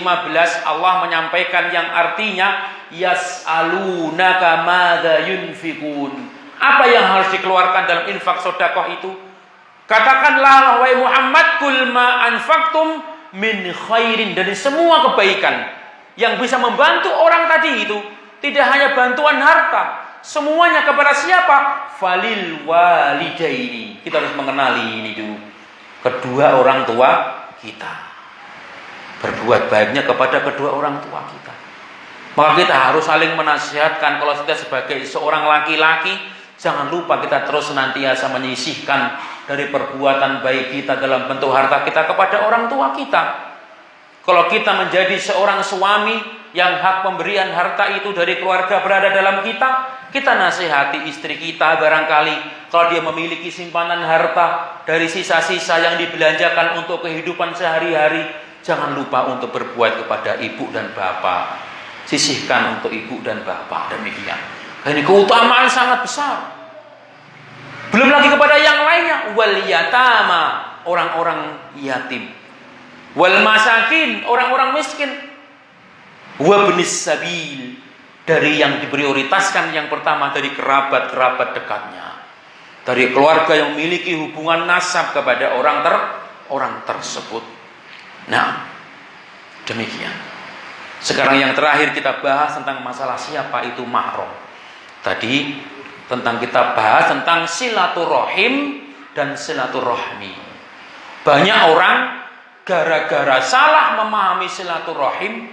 Allah menyampaikan yang artinya yas'alunaka madza yunfikun. Apa yang harus dikeluarkan dalam infak sedekah itu? Katakanlah wahai Muhammad, kul ma anfaqtum min khairin, dari semua kebaikan yang bisa membantu orang tadi itu, tidak hanya bantuan harta, semuanya kepada siapa? Falil walidaini. Kita harus mengenali ini dulu, kedua orang tua kita. Berbuat baiknya kepada kedua orang tua kita. Maka kita harus saling menasihatkan. Kalau kita sebagai seorang laki-laki, jangan lupa kita terus senantiasa menyisihkan dari perbuatan baik kita dalam bentuk harta kita kepada orang tua kita. Kalau kita menjadi seorang suami yang hak pemberian harta itu dari keluarga berada dalam kita, kita nasihati istri kita barangkali kalau dia memiliki simpanan harta dari sisa-sisa yang dibelanjakan untuk kehidupan sehari-hari, jangan lupa untuk berbuat kepada ibu dan bapak. Sisihkan untuk ibu dan bapak, demikian. Ini keutamaan sangat besar. Belum lagi kepada yang lainnya, wal yatama, orang-orang yatim, wal masakin, orang-orang miskin, wa ibnis sabil, dari yang diprioritaskan yang pertama dari kerabat-kerabat dekatnya, dari keluarga yang memiliki hubungan nasab kepada orang tersebut. Nah, demikian. Sekarang yang terakhir kita bahas tentang masalah siapa itu mahram. Tadi tentang kita bahas tentang silaturahim dan silaturahmi. Banyak orang gara-gara salah memahami silaturahim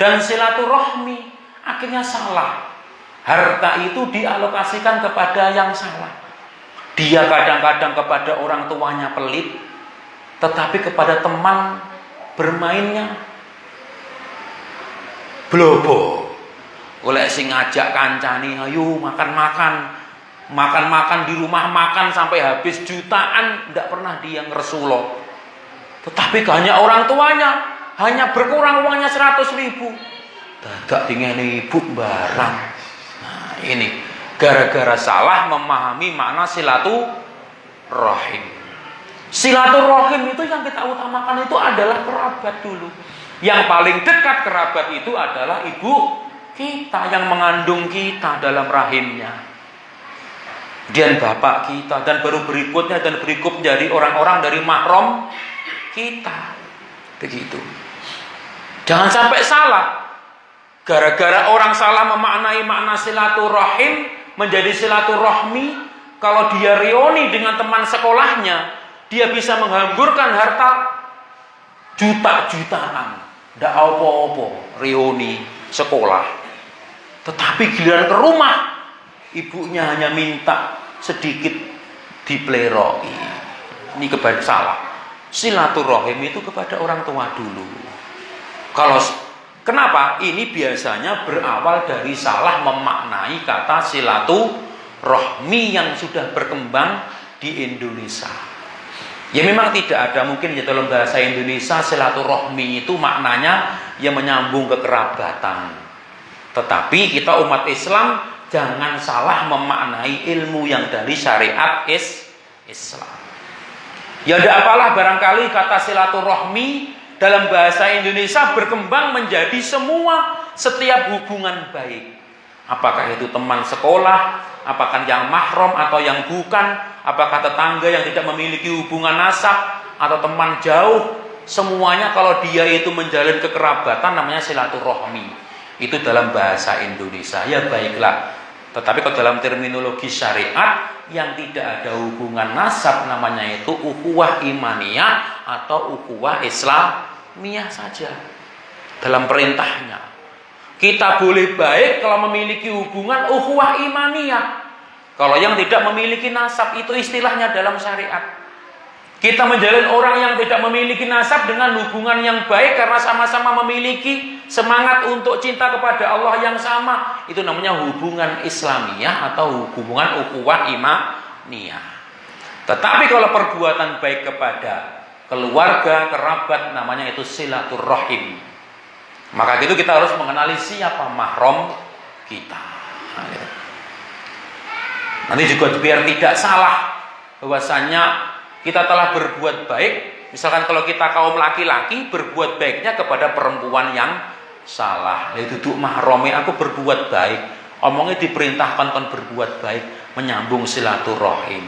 dan silaturahmi, akhirnya salah. Harta itu dialokasikan kepada yang salah. Dia kadang-kadang kepada orang tuanya pelit, tetapi kepada teman bermainnya blobo. Oleh sing ngajak kancani, ayo makan-makan di rumah, makan sampai habis jutaan, tidak pernah dia ngeresulo. Tetapi hanya orang tuanya, hanya berkurang uangnya 100.000. Dadak dingene ibu barang. Nah, ini gara-gara salah memahami makna silaturahim. Silaturahim itu yang kita utamakan itu adalah kerabat dulu. Yang paling dekat kerabat itu adalah ibu kita yang mengandung kita dalam rahimnya. Dan bapak kita, dan baru berikutnya dan berikutnya dari orang-orang dari mahram kita. Begitu. Jangan sampai salah. Gara-gara orang salah memaknai makna silaturahim menjadi silaturahmi, kalau dia reuni dengan teman sekolahnya, dia bisa menghamburkan harta juta-jutaan. Tidak apa-apa reuni sekolah. Tetapi giliran ke rumah, ibunya hanya minta sedikit dipleroi. Ini kepada salah. Silaturahim itu kepada orang tua dulu. Kenapa? Ini biasanya berawal dari salah memaknai kata silaturahmi yang sudah berkembang di Indonesia. Ya memang tidak ada mungkin ya dalam bahasa Indonesia silaturahmi itu maknanya yang menyambung kekerabatan. Tetapi kita umat Islam jangan salah memaknai ilmu yang dari syariat Islam. Ya tidak apalah, barangkali kata silaturahmi dalam bahasa Indonesia berkembang menjadi setiap hubungan baik. Apakah itu teman sekolah, apakah yang mahram atau yang bukan, apakah tetangga yang tidak memiliki hubungan nasab atau teman jauh, semuanya kalau dia itu menjalin kekerabatan namanya silaturahmi. Itu dalam bahasa Indonesia. Ya baiklah. Tetapi kalau dalam terminologi syariat yang tidak ada hubungan nasab namanya itu ukhuwah imaniyah atau ukhuwah islamiyah saja. Dalam perintahnya kita boleh baik kalau memiliki hubungan ukhuwah imaniyah. Kalau yang tidak memiliki nasab itu istilahnya dalam syariat. Kita menjalin orang yang tidak memiliki nasab dengan hubungan yang baik karena sama-sama memiliki semangat untuk cinta kepada Allah yang sama. Itu namanya hubungan Islamiyah atau hubungan ukhuwah imaniyah. Tetapi kalau perbuatan baik kepada keluarga, kerabat, namanya itu silaturahim. Maka itu kita harus mengenali siapa mahram kita. Nanti juga biar tidak salah bahwasanya kita telah berbuat baik. Misalkan kalau kita kaum laki-laki berbuat baiknya kepada perempuan yang salah, yaitu duduk mahrami aku berbuat baik, omongnya diperintahkan kan berbuat baik, menyambung silaturahim.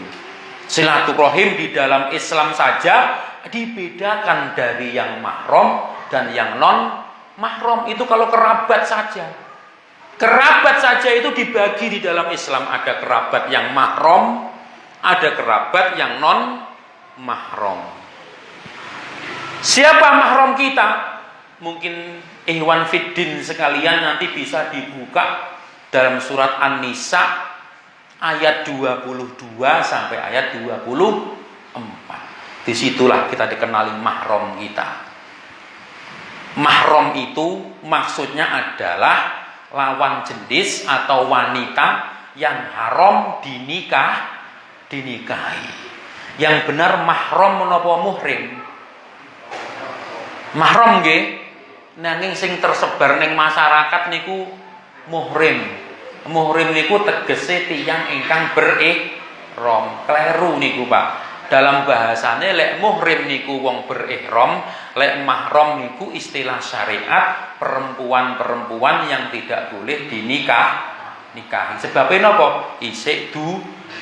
Silaturahim di dalam Islam saja dibedakan dari yang mahram dan yang non mahram. Itu kalau kerabat saja. Kerabat saja itu dibagi di dalam Islam, ada kerabat yang mahram, ada kerabat yang non mahram. Siapa mahram kita? Mungkin Ikhwan Fiddin sekalian nanti bisa dibuka dalam surat An-Nisa ayat 22 sampai ayat 24. Disitulah kita dikenali mahram kita. Mahram itu maksudnya adalah lawan jenis atau wanita yang haram dinikahi. Yang benar mahram menapa muhrim? Mahram nggih, nanging sing tersebar ning masyarakat niku muhrim. Muhrim niku tegese tiyang ingkang berihram. Kleru niku, Pak. Dalam bahasane lek muhrim niku wong berihram, lek mahram niku istilah syariat perempuan-perempuan yang tidak boleh nikahi. Sebabnya napa? Isik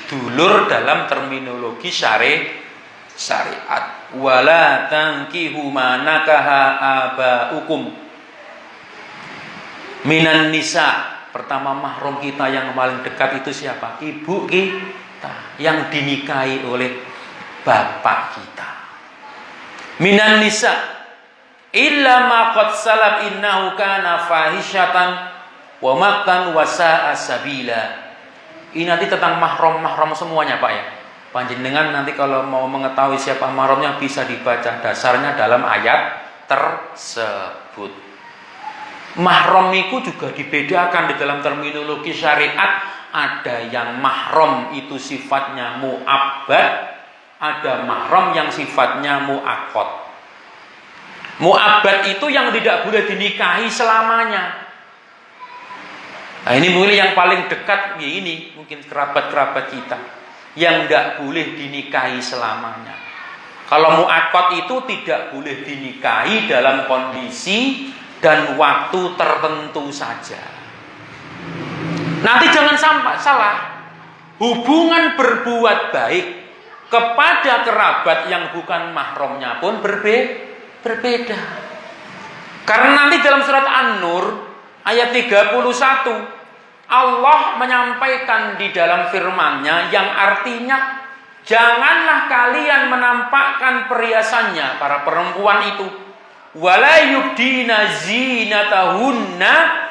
dulur dalam terminologi syariat. Wala tankihu ma nakaha abaukum minan nisa. Pertama mahram kita yang paling dekat itu siapa? Ibu kita yang dinikahi oleh bapak kita. Minan nisa illa ma qad salab innahu kana fahisyatan wa maqtan wa sa'a sabila. Ini nanti tentang mahram semuanya, Pak ya. Panjenengan nanti kalau mau mengetahui siapa mahramnya bisa dibaca dasarnya dalam ayat tersebut. Mahram itu juga dibedakan di dalam terminologi syariat. Ada yang mahram itu sifatnya mu'abbad, ada mahram yang sifatnya mu'aqqad. Mu'abbad itu yang tidak boleh dinikahi selamanya. Nah, ini mungkin yang paling dekat ya ini, mungkin kerabat-kerabat kita yang tidak boleh dinikahi selamanya. Kalau mu'aqqad itu tidak boleh dinikahi dalam kondisi dan waktu tertentu saja. Nanti jangan sampai salah, hubungan berbuat baik kepada kerabat yang bukan mahramnya pun berbeda. Karena nanti dalam surat An-Nur ayat 31 Allah menyampaikan di dalam firman-Nya yang artinya janganlah kalian menampakkan perhiasannya, para perempuan itu, wala yubdina zinatahunna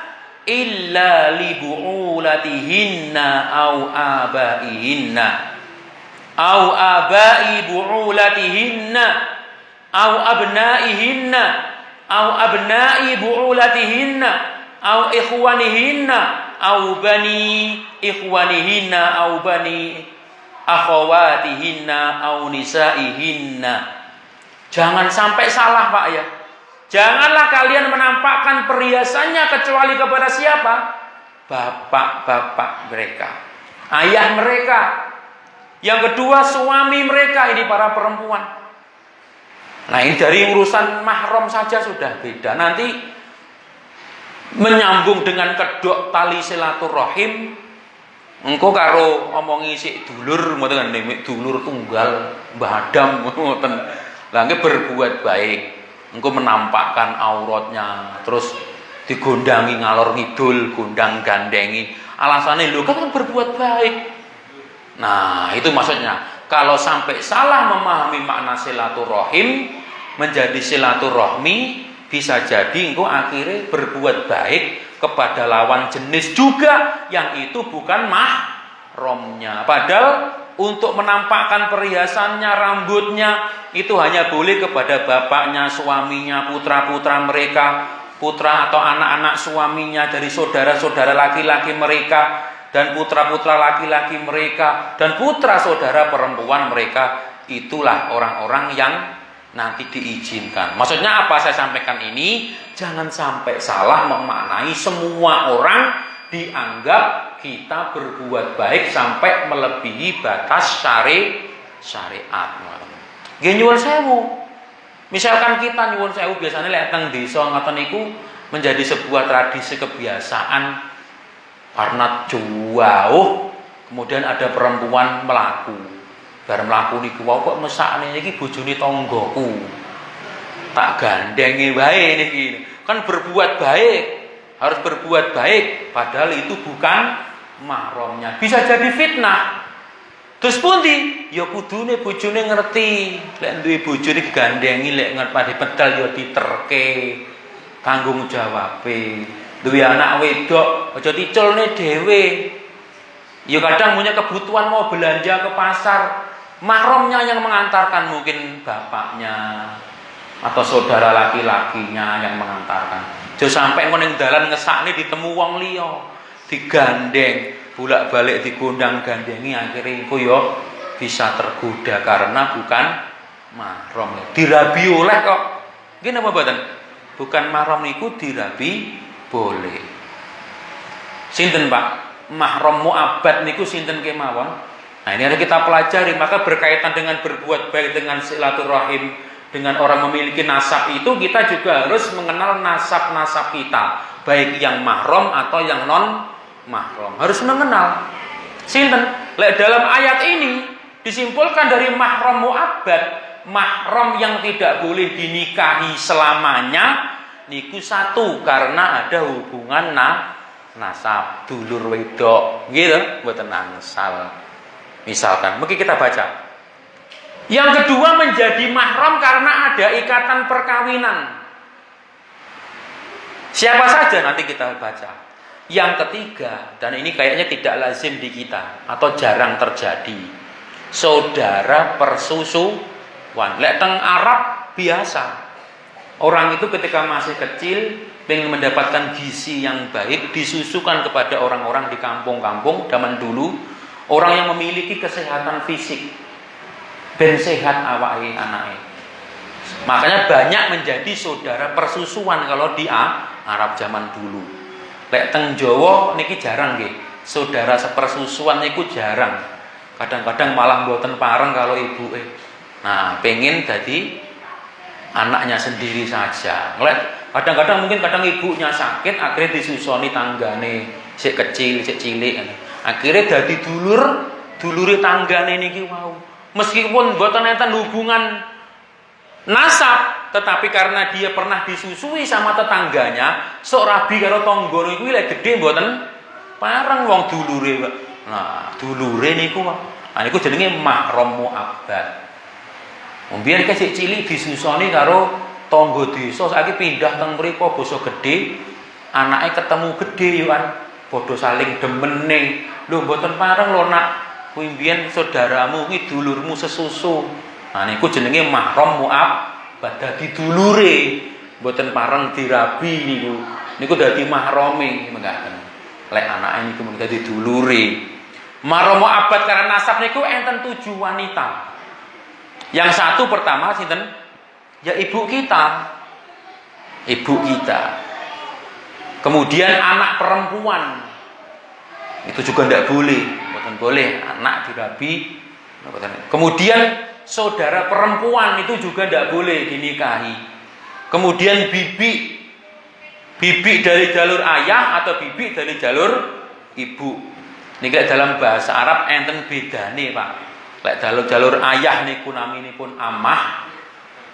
illa li bu'ulatihinna au abaihinna au abai bu'ulatihinna au abnaihinna au abnai bu'ulatihinna au ikhwanihinna au bani ikhwanihinna au bani akhawatihinna au nisaihinna. Jangan sampai salah, Pak ya. Janganlah kalian menampakkan perhiasannya kecuali kepada siapa? Bapak-bapak mereka, ayah mereka. Yang kedua suami mereka, ini para perempuan. Nah, ini dari urusan mahram saja sudah beda. Nanti menyambung dengan kedok tali silaturahim, engko karo omongi sik dulur ngoten kan, dulur tunggal Mbah Adam ngoten. Lah nggih berbuat baik, engko menampakkan auratnya, terus digondangi ngalor ngidul, gondang gandengi. Alasannya lho kan berbuat baik. Nah, itu maksudnya. Kalau sampai salah memahami makna silaturahim menjadi silaturahmi, bisa jadi engkau akhirnya berbuat baik kepada lawan jenis juga yang itu bukan mahramnya. Padahal untuk menampakkan perhiasannya, rambutnya itu hanya boleh kepada bapaknya, suaminya, putra-putra mereka, putra atau anak-anak suaminya, dari saudara-saudara laki-laki mereka, dan putra-putra laki-laki mereka, dan putra saudara perempuan mereka. Itulah orang-orang yang nanti diizinkan. Maksudnya apa saya sampaikan ini? Jangan sampai salah memaknai semua orang dianggap kita berbuat baik sampai melebihi batas syariat. Nggih nyuwun sewu. Misalkan kita nyuwun sewu biasanya lek teng desa ngoten niku menjadi sebuah tradisi kebiasaan karena jauh kemudian ada perempuan melaku. Bar mlaku niku wae kok mesakne iki bojone tanggoku. Tak gandengi wae niki. Kan berbuat baik, harus berbuat baik padahal itu bukan mahramnya. Bisa jadi fitnah. Terus pundi? Ya kudune bojone ngerti, lek duwe bojone digandengi, lek ngerti pedal ya diterke. Tanggung jawabe. Duwe anak wedok, aja diculne dhewe. Ya kadang punya kebutuhan mau belanja ke pasar, mahramnya yang mengantarkan, mungkin bapaknya atau saudara laki-lakinya yang mengantarkan. Aja sampai engko ning dalan ngesakne ditemu wong liya, digandeng, bolak-balik digondang gandengi, akhirnya engko ya bisa tergoda karena bukan mahram. Dirabi oleh kok. Nggih napa mboten? Bukan mahram niku dirabi boleh. Sinten Pak? Mahram mu'abbad niku sinten kemawon? Nah, ini harus kita pelajari. Maka berkaitan dengan berbuat baik, dengan silaturahim, dengan orang memiliki nasab itu, kita juga harus mengenal nasab-nasab kita, baik yang mahram atau yang non mahram. Harus mengenal. Sinten? Lek dalam ayat ini disimpulkan dari mahram mu'abbad, mahram yang tidak boleh dinikahi selamanya niku satu, karena ada hubungan nasab, dulur wedok, gitu, mboten angsal. Misalkan, mungkin kita baca. Yang kedua menjadi mahram karena ada ikatan perkawinan. Siapa saja nanti kita baca. Yang ketiga, dan ini kayaknya tidak lazim di kita atau jarang terjadi. saudara persusuan. Lek teng Arab biasa. Orang itu ketika masih kecil pengen mendapatkan gizi yang baik, disusukan kepada orang-orang di kampung-kampung zaman dulu, orang yang memiliki kesehatan fisik, ben sehat awake anake. Makanya banyak menjadi saudara persusuan kalau di Arab zaman dulu. Lek teng Jawa niki jarang nggih. Saudara sepersusuan niku jarang. Kadang-kadang malah mboten pareng kalau ibuke. Nah, pengen jadi anaknya sendiri saja. Kadang-kadang mungkin ibunya sakit, akhirnya disusoni tanggane sik kecil, sik cilik. Akhirnya dadi dulure tanggane niki wau. Meskipun mboten enten hubungan nasab, tetapi karena dia pernah disusui sama tetangganya, sok rabi karo tanggane kuwi lek gedhe mboten pareng wong dulure. Nah, dulure niku niku jenenge mahram mu'abbad. Mbiyen kesik cilik disusoni karo tangga desa, saiki pindah teng mriku basa gedhe, anake ketemu gedhe yo kan, padha saling demene. Lho mboten pareng lho nak, kuwi mbiyen saudaramu kuwi dulurmu sesusu. Nah niku jenenge mahram mu'abbad, dadi dulure, mboten pareng dirabi niku. Niku dadi mahrame mengkaten. Lek anake niku dadi dulure. Mahram mu'abbad karena nasab niku enten 7 wanita. Yang satu pertama sinten? Ya ibu kita. Ibu kita. Kemudian anak perempuan. Itu juga tidak boleh. Bukan boleh anak dirabi. Kemudian saudara perempuan itu juga tidak boleh dinikahi. Kemudian bibi. Bibi dari jalur ayah atau bibi dari jalur ibu. Ini dalam bahasa Arab enten bedane, Pak. Lek jalur ayah niku naminipun amah,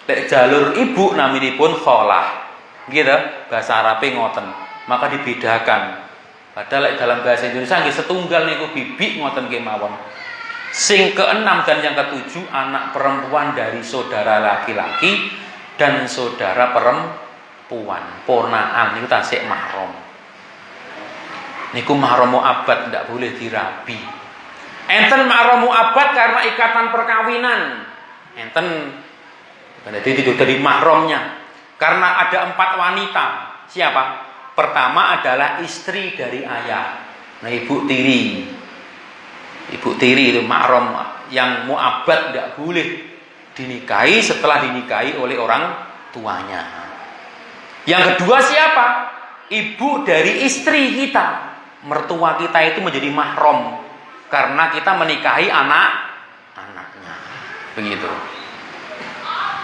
lek jalur ibu naminipun kholah. Gitu, bahasa Arabe ngoten. Maka dibedakan. Padahal lek dalam bahasa Indonesia nggih setunggal niku bibi ngoten kemawon. Sing keenam dan yang ketujuh anak perempuan dari saudara laki-laki dan saudara perempuan. Ponaan niku tasik mahram. Niku mahram mu'abbad ndak boleh dirabi. Enten mahram mu'abbad karena ikatan perkawinan. Enten berarti itu dari mahramnya. Karena ada 4 wanita. Siapa? Pertama adalah istri dari ayah. Nah, ibu tiri. Ibu tiri itu mahram yang mu'abbad tidak boleh dinikahi setelah dinikahi oleh orang tuanya. Yang kedua siapa? Ibu dari istri kita. Mertua kita itu menjadi mahram karena kita menikahi anaknya. Begitu.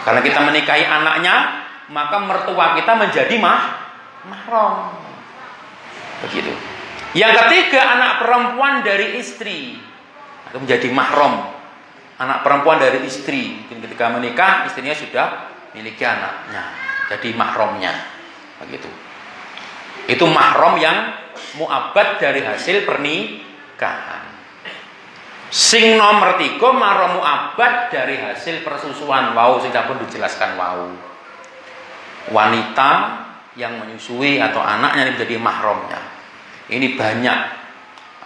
Karena kita menikahi anaknya, maka mertua kita menjadi mahram. Begitu. Yang ketiga anak perempuan dari istri itu menjadi mahram. Anak perempuan dari istri ketika menikah istrinya sudah miliki anaknya, jadi mahramnya. Begitu. Itu mahram yang mu'abbad dari hasil pernikahan. Sing nomor 3 mahram mu'abbad dari hasil persusuan wau sing sampun dijelaskan wau. Wanita yang menyusui atau anaknya menjadi mahramnya. Ini banyak.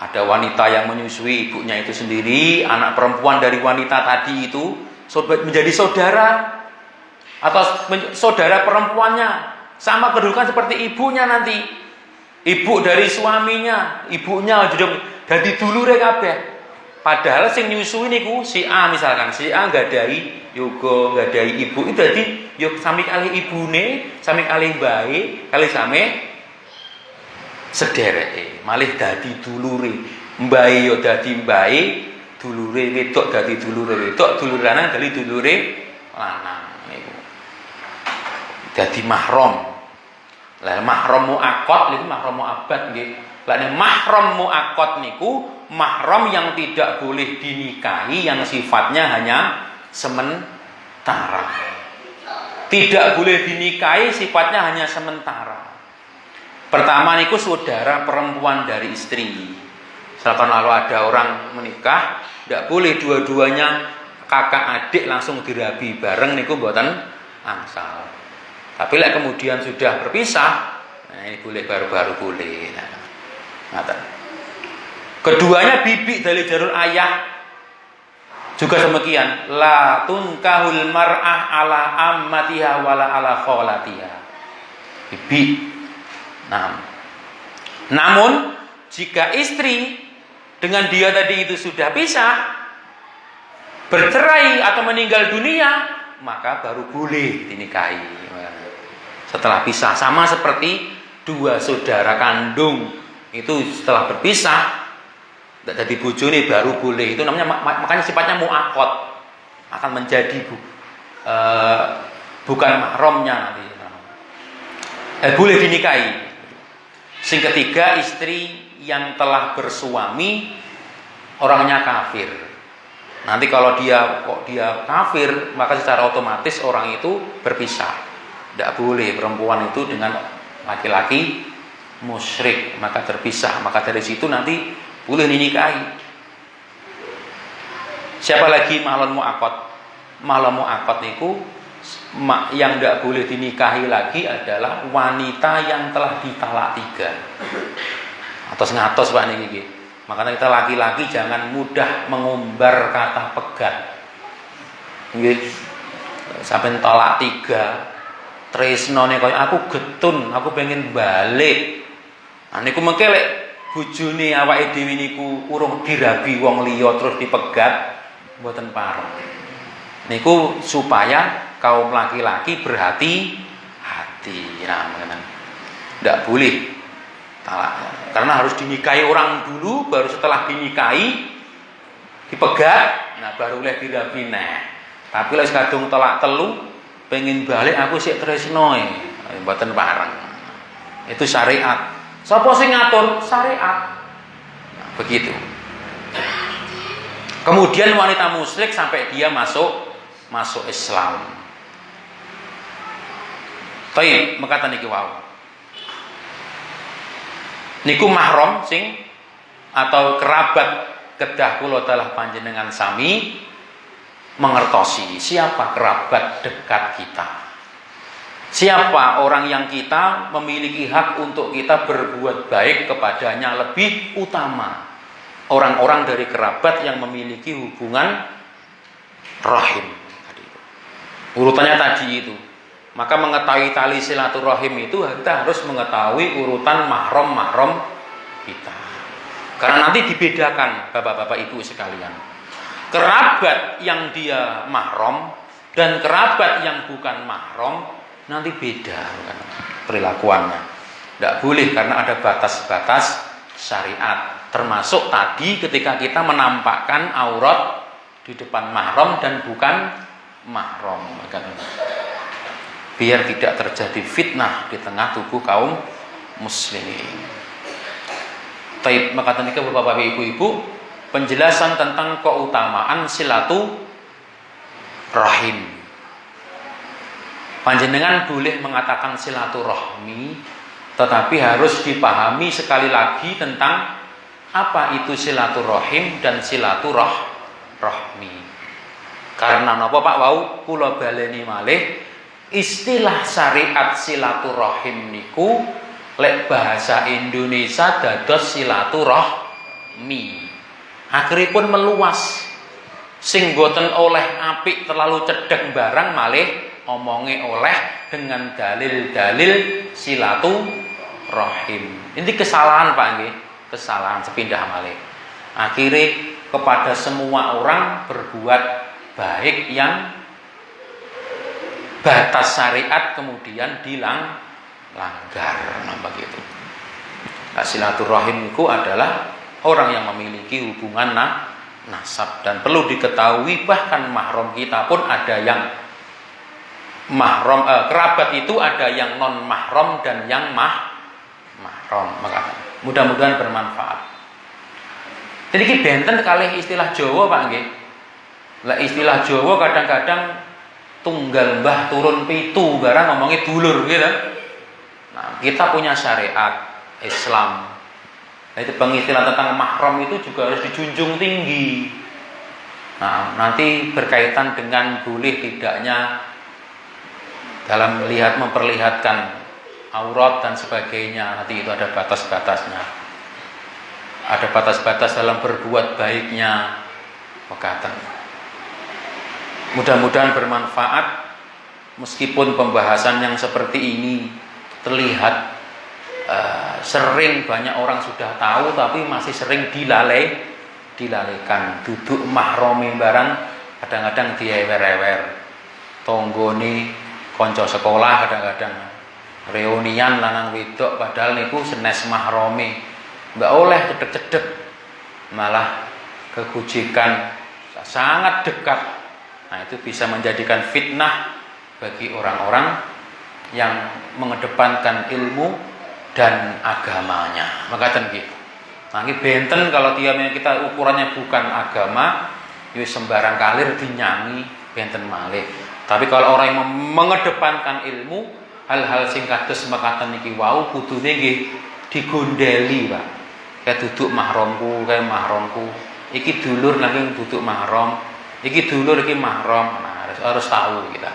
Ada wanita yang menyusui ibunya itu sendiri, anak perempuan dari wanita tadi itu menjadi saudara atau saudara perempuannya, sama kedudukan seperti ibunya nanti. Ibu dari suaminya, ibunya juga jadi dulure kabeh. Padahal sing nyusui niku si A misalkan, si A nggadahi yoga nggadahi ibu itu dadi yo sami kalih ibune, sami kalih bae, kalih same sedereke, malih dadi dulure. Mbae yo dadi mbae, dulure wedok dadi dulure wedok, dulure lanang dadi dulure lanang niku. Dadi mahram. Lah mahram muaqqad niku mahram mu'abbad nggih. Lah nek mahram muaqqad niku mahram yang tidak boleh dinikahi yang sifatnya hanya sementara. Tidak boleh dinikahi sifatnya hanya sementara. Pertama niku saudara perempuan dari istri. Misalkan kalau ada orang menikah, tidak boleh dua-duanya kakak adik langsung dirabi bareng niku mboten angsal. Tapi lah kemudian sudah berpisah, nah ini boleh baru-baru boleh. Nah, keduanya bibi dari jalur ayah. Juga demikian, la tunkahul mar'ah ala ammatiha wala ala kholatiha. Bibi. Nah, namun jika istri dengan dia tadi itu sudah pisah, bercerai atau meninggal dunia, maka baru boleh dinikahi. Setelah pisah, sama seperti dua saudara kandung itu setelah berpisah, tidak jadi bojone baru boleh. Itu namanya, makanya sifatnya mu'aqad, akan menjadi bukan mahramnya nanti. Boleh dinikahi. Sing ketiga, istri yang telah bersuami orangnya kafir. Nanti kalau dia kafir, maka secara otomatis orang itu berpisah. Tidak boleh perempuan itu dengan laki-laki musyrik, maka terpisah. Maka dari situ nanti boleh dinikahi. Siapa lagi mahlon mu'aqad? Mahlon mu'aqad niku yang tidak boleh dinikahi lagi adalah wanita yang telah ditalak 3. Atos-ngatos Pak niki. Makanya kita laki-laki jangan mudah mengumbar kata pegat. Nggih. Sampai talak 3. Tresnone kaya aku getun, aku pengen balik. Nah niku mengke lek bojone awake dhewe niku urung dirabi wong liya terus dipegat mboten pareng. Niku supaya kaum laki-laki berhati-hati. Nah, tidak boleh talak. Karena harus dinikahi orang dulu, baru setelah dinikahi dipegat, nah baru oleh dirabi. Nah, tapi lek kadung talak telu, pengen balik aku sik tresno mboten pareng. Itu syariat. Sapa sing ngatur? Syariat. Nah, begitu. Kemudian wanita musyrik sampai dia masuk Islam. Baik, maka niki wau. Niku mahram sing atau kerabat kedah kula dalah panjenengan sami mengertosi siapa kerabat dekat kita. Siapa orang yang kita memiliki hak untuk kita berbuat baik kepadanya lebih utama. Orang-orang dari kerabat yang memiliki hubungan rahim. Urutannya tadi itu. Maka mengetahui tali silaturahim itu kita harus mengetahui urutan mahram kita. Karena nanti dibedakan Bapak-bapak Ibu sekalian. Kerabat yang dia mahram dan kerabat yang bukan mahram nanti beda kan, perilakuannya. Tidak boleh karena ada batas-batas syariat. Termasuk tadi ketika kita menampakkan aurat di depan mahram dan bukan mahram. Biar tidak terjadi fitnah di tengah tubuh kaum muslimin. Taib, maka tadi Bapak Ibu, penjelasan tentang keutamaan silaturahim. Panjenengan boleh mengatakan silaturahmi, tetapi harus dipahami sekali lagi tentang apa itu silaturahim dan silaturahmi. Karena napa Pak wau kula baleni malih, istilah syariat silaturahim niku lek bahasa Indonesia dados silaturahmi. Akhiripun meluas. Sing boten oleh apik terlalu cedhek barang malih omonge oleh dengan dalil-dalil silaturahim. Ini kesalahan Pak nggih, kesalahan sepindah malih. Akhirnya kepada semua orang berbuat baik yang batas syariat kemudian dilanggar, nah begitu. Nah, silaturahim itu adalah orang yang memiliki hubungan nasab dan perlu diketahui bahkan mahram kita pun ada yang mahram, kerabat itu ada yang non mahram dan yang mahram. Maka mudah-mudahan bermanfaat. Jadi ki benten kalih istilah Jawa Pak nggih. Lah istilah Jawa kadang-kadang tunggal mbah turun pitu barang ngomongnya dulur gitu. Nah, kita punya syariat Islam. Nah, itu pengistilah tentang mahram itu juga harus dijunjung tinggi. Nah, nanti berkaitan dengan boleh tidaknya dalam melihat memperlihatkan aurat dan sebagainya, nanti itu ada batas-batasnya. Ada batas-batas dalam berbuat baiknya. Pekatan. Mudah-mudahan bermanfaat. Meskipun pembahasan yang seperti ini terlihat sering banyak orang sudah tahu, tapi masih sering dilalaikan. Duduk mahromi barang kadang-kadang diewer-ewer. Tonggone konco sekolah kadang-kadang reunian lanang wedok, padahal niku senes mahromi. Mbak oleh cedek-cedek, malah kegujikan sangat dekat. Nah, itu bisa menjadikan fitnah bagi orang-orang yang mengedepankan ilmu dan agamanya. Maka gitu. Nah, ini benten kalau kita ukurannya bukan agama, ya sembarang kalir dinyanyi benten malih. Tapi kalau orang yang mengedepankan ilmu, hal-hal sing kados mekaten niki wau kudune nggih digondeli, Pak. Kayak duduk mahramku, kayak mahramku. Iki dulur nanging duduk mahram. Iki dulur iki mahram. Nah, harus tahu kita.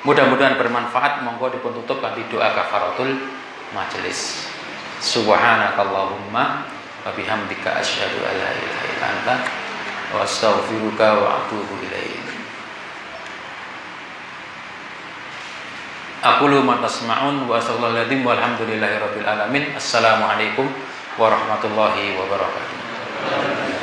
Mudah-mudahan bermanfaat. Monggo dipun tutup kanthi doa kafaratul majelis. Subhanakallahumma wa bihamdika asyhadu an la ilaha illa anta wa astaghfiruka wa atubu ilaik. Aqulu ma tasma'un wa sallallahu alaihi walhamdulillahi rabbil alamin. Assalamualaikum warahmatullahi wabarakatuh.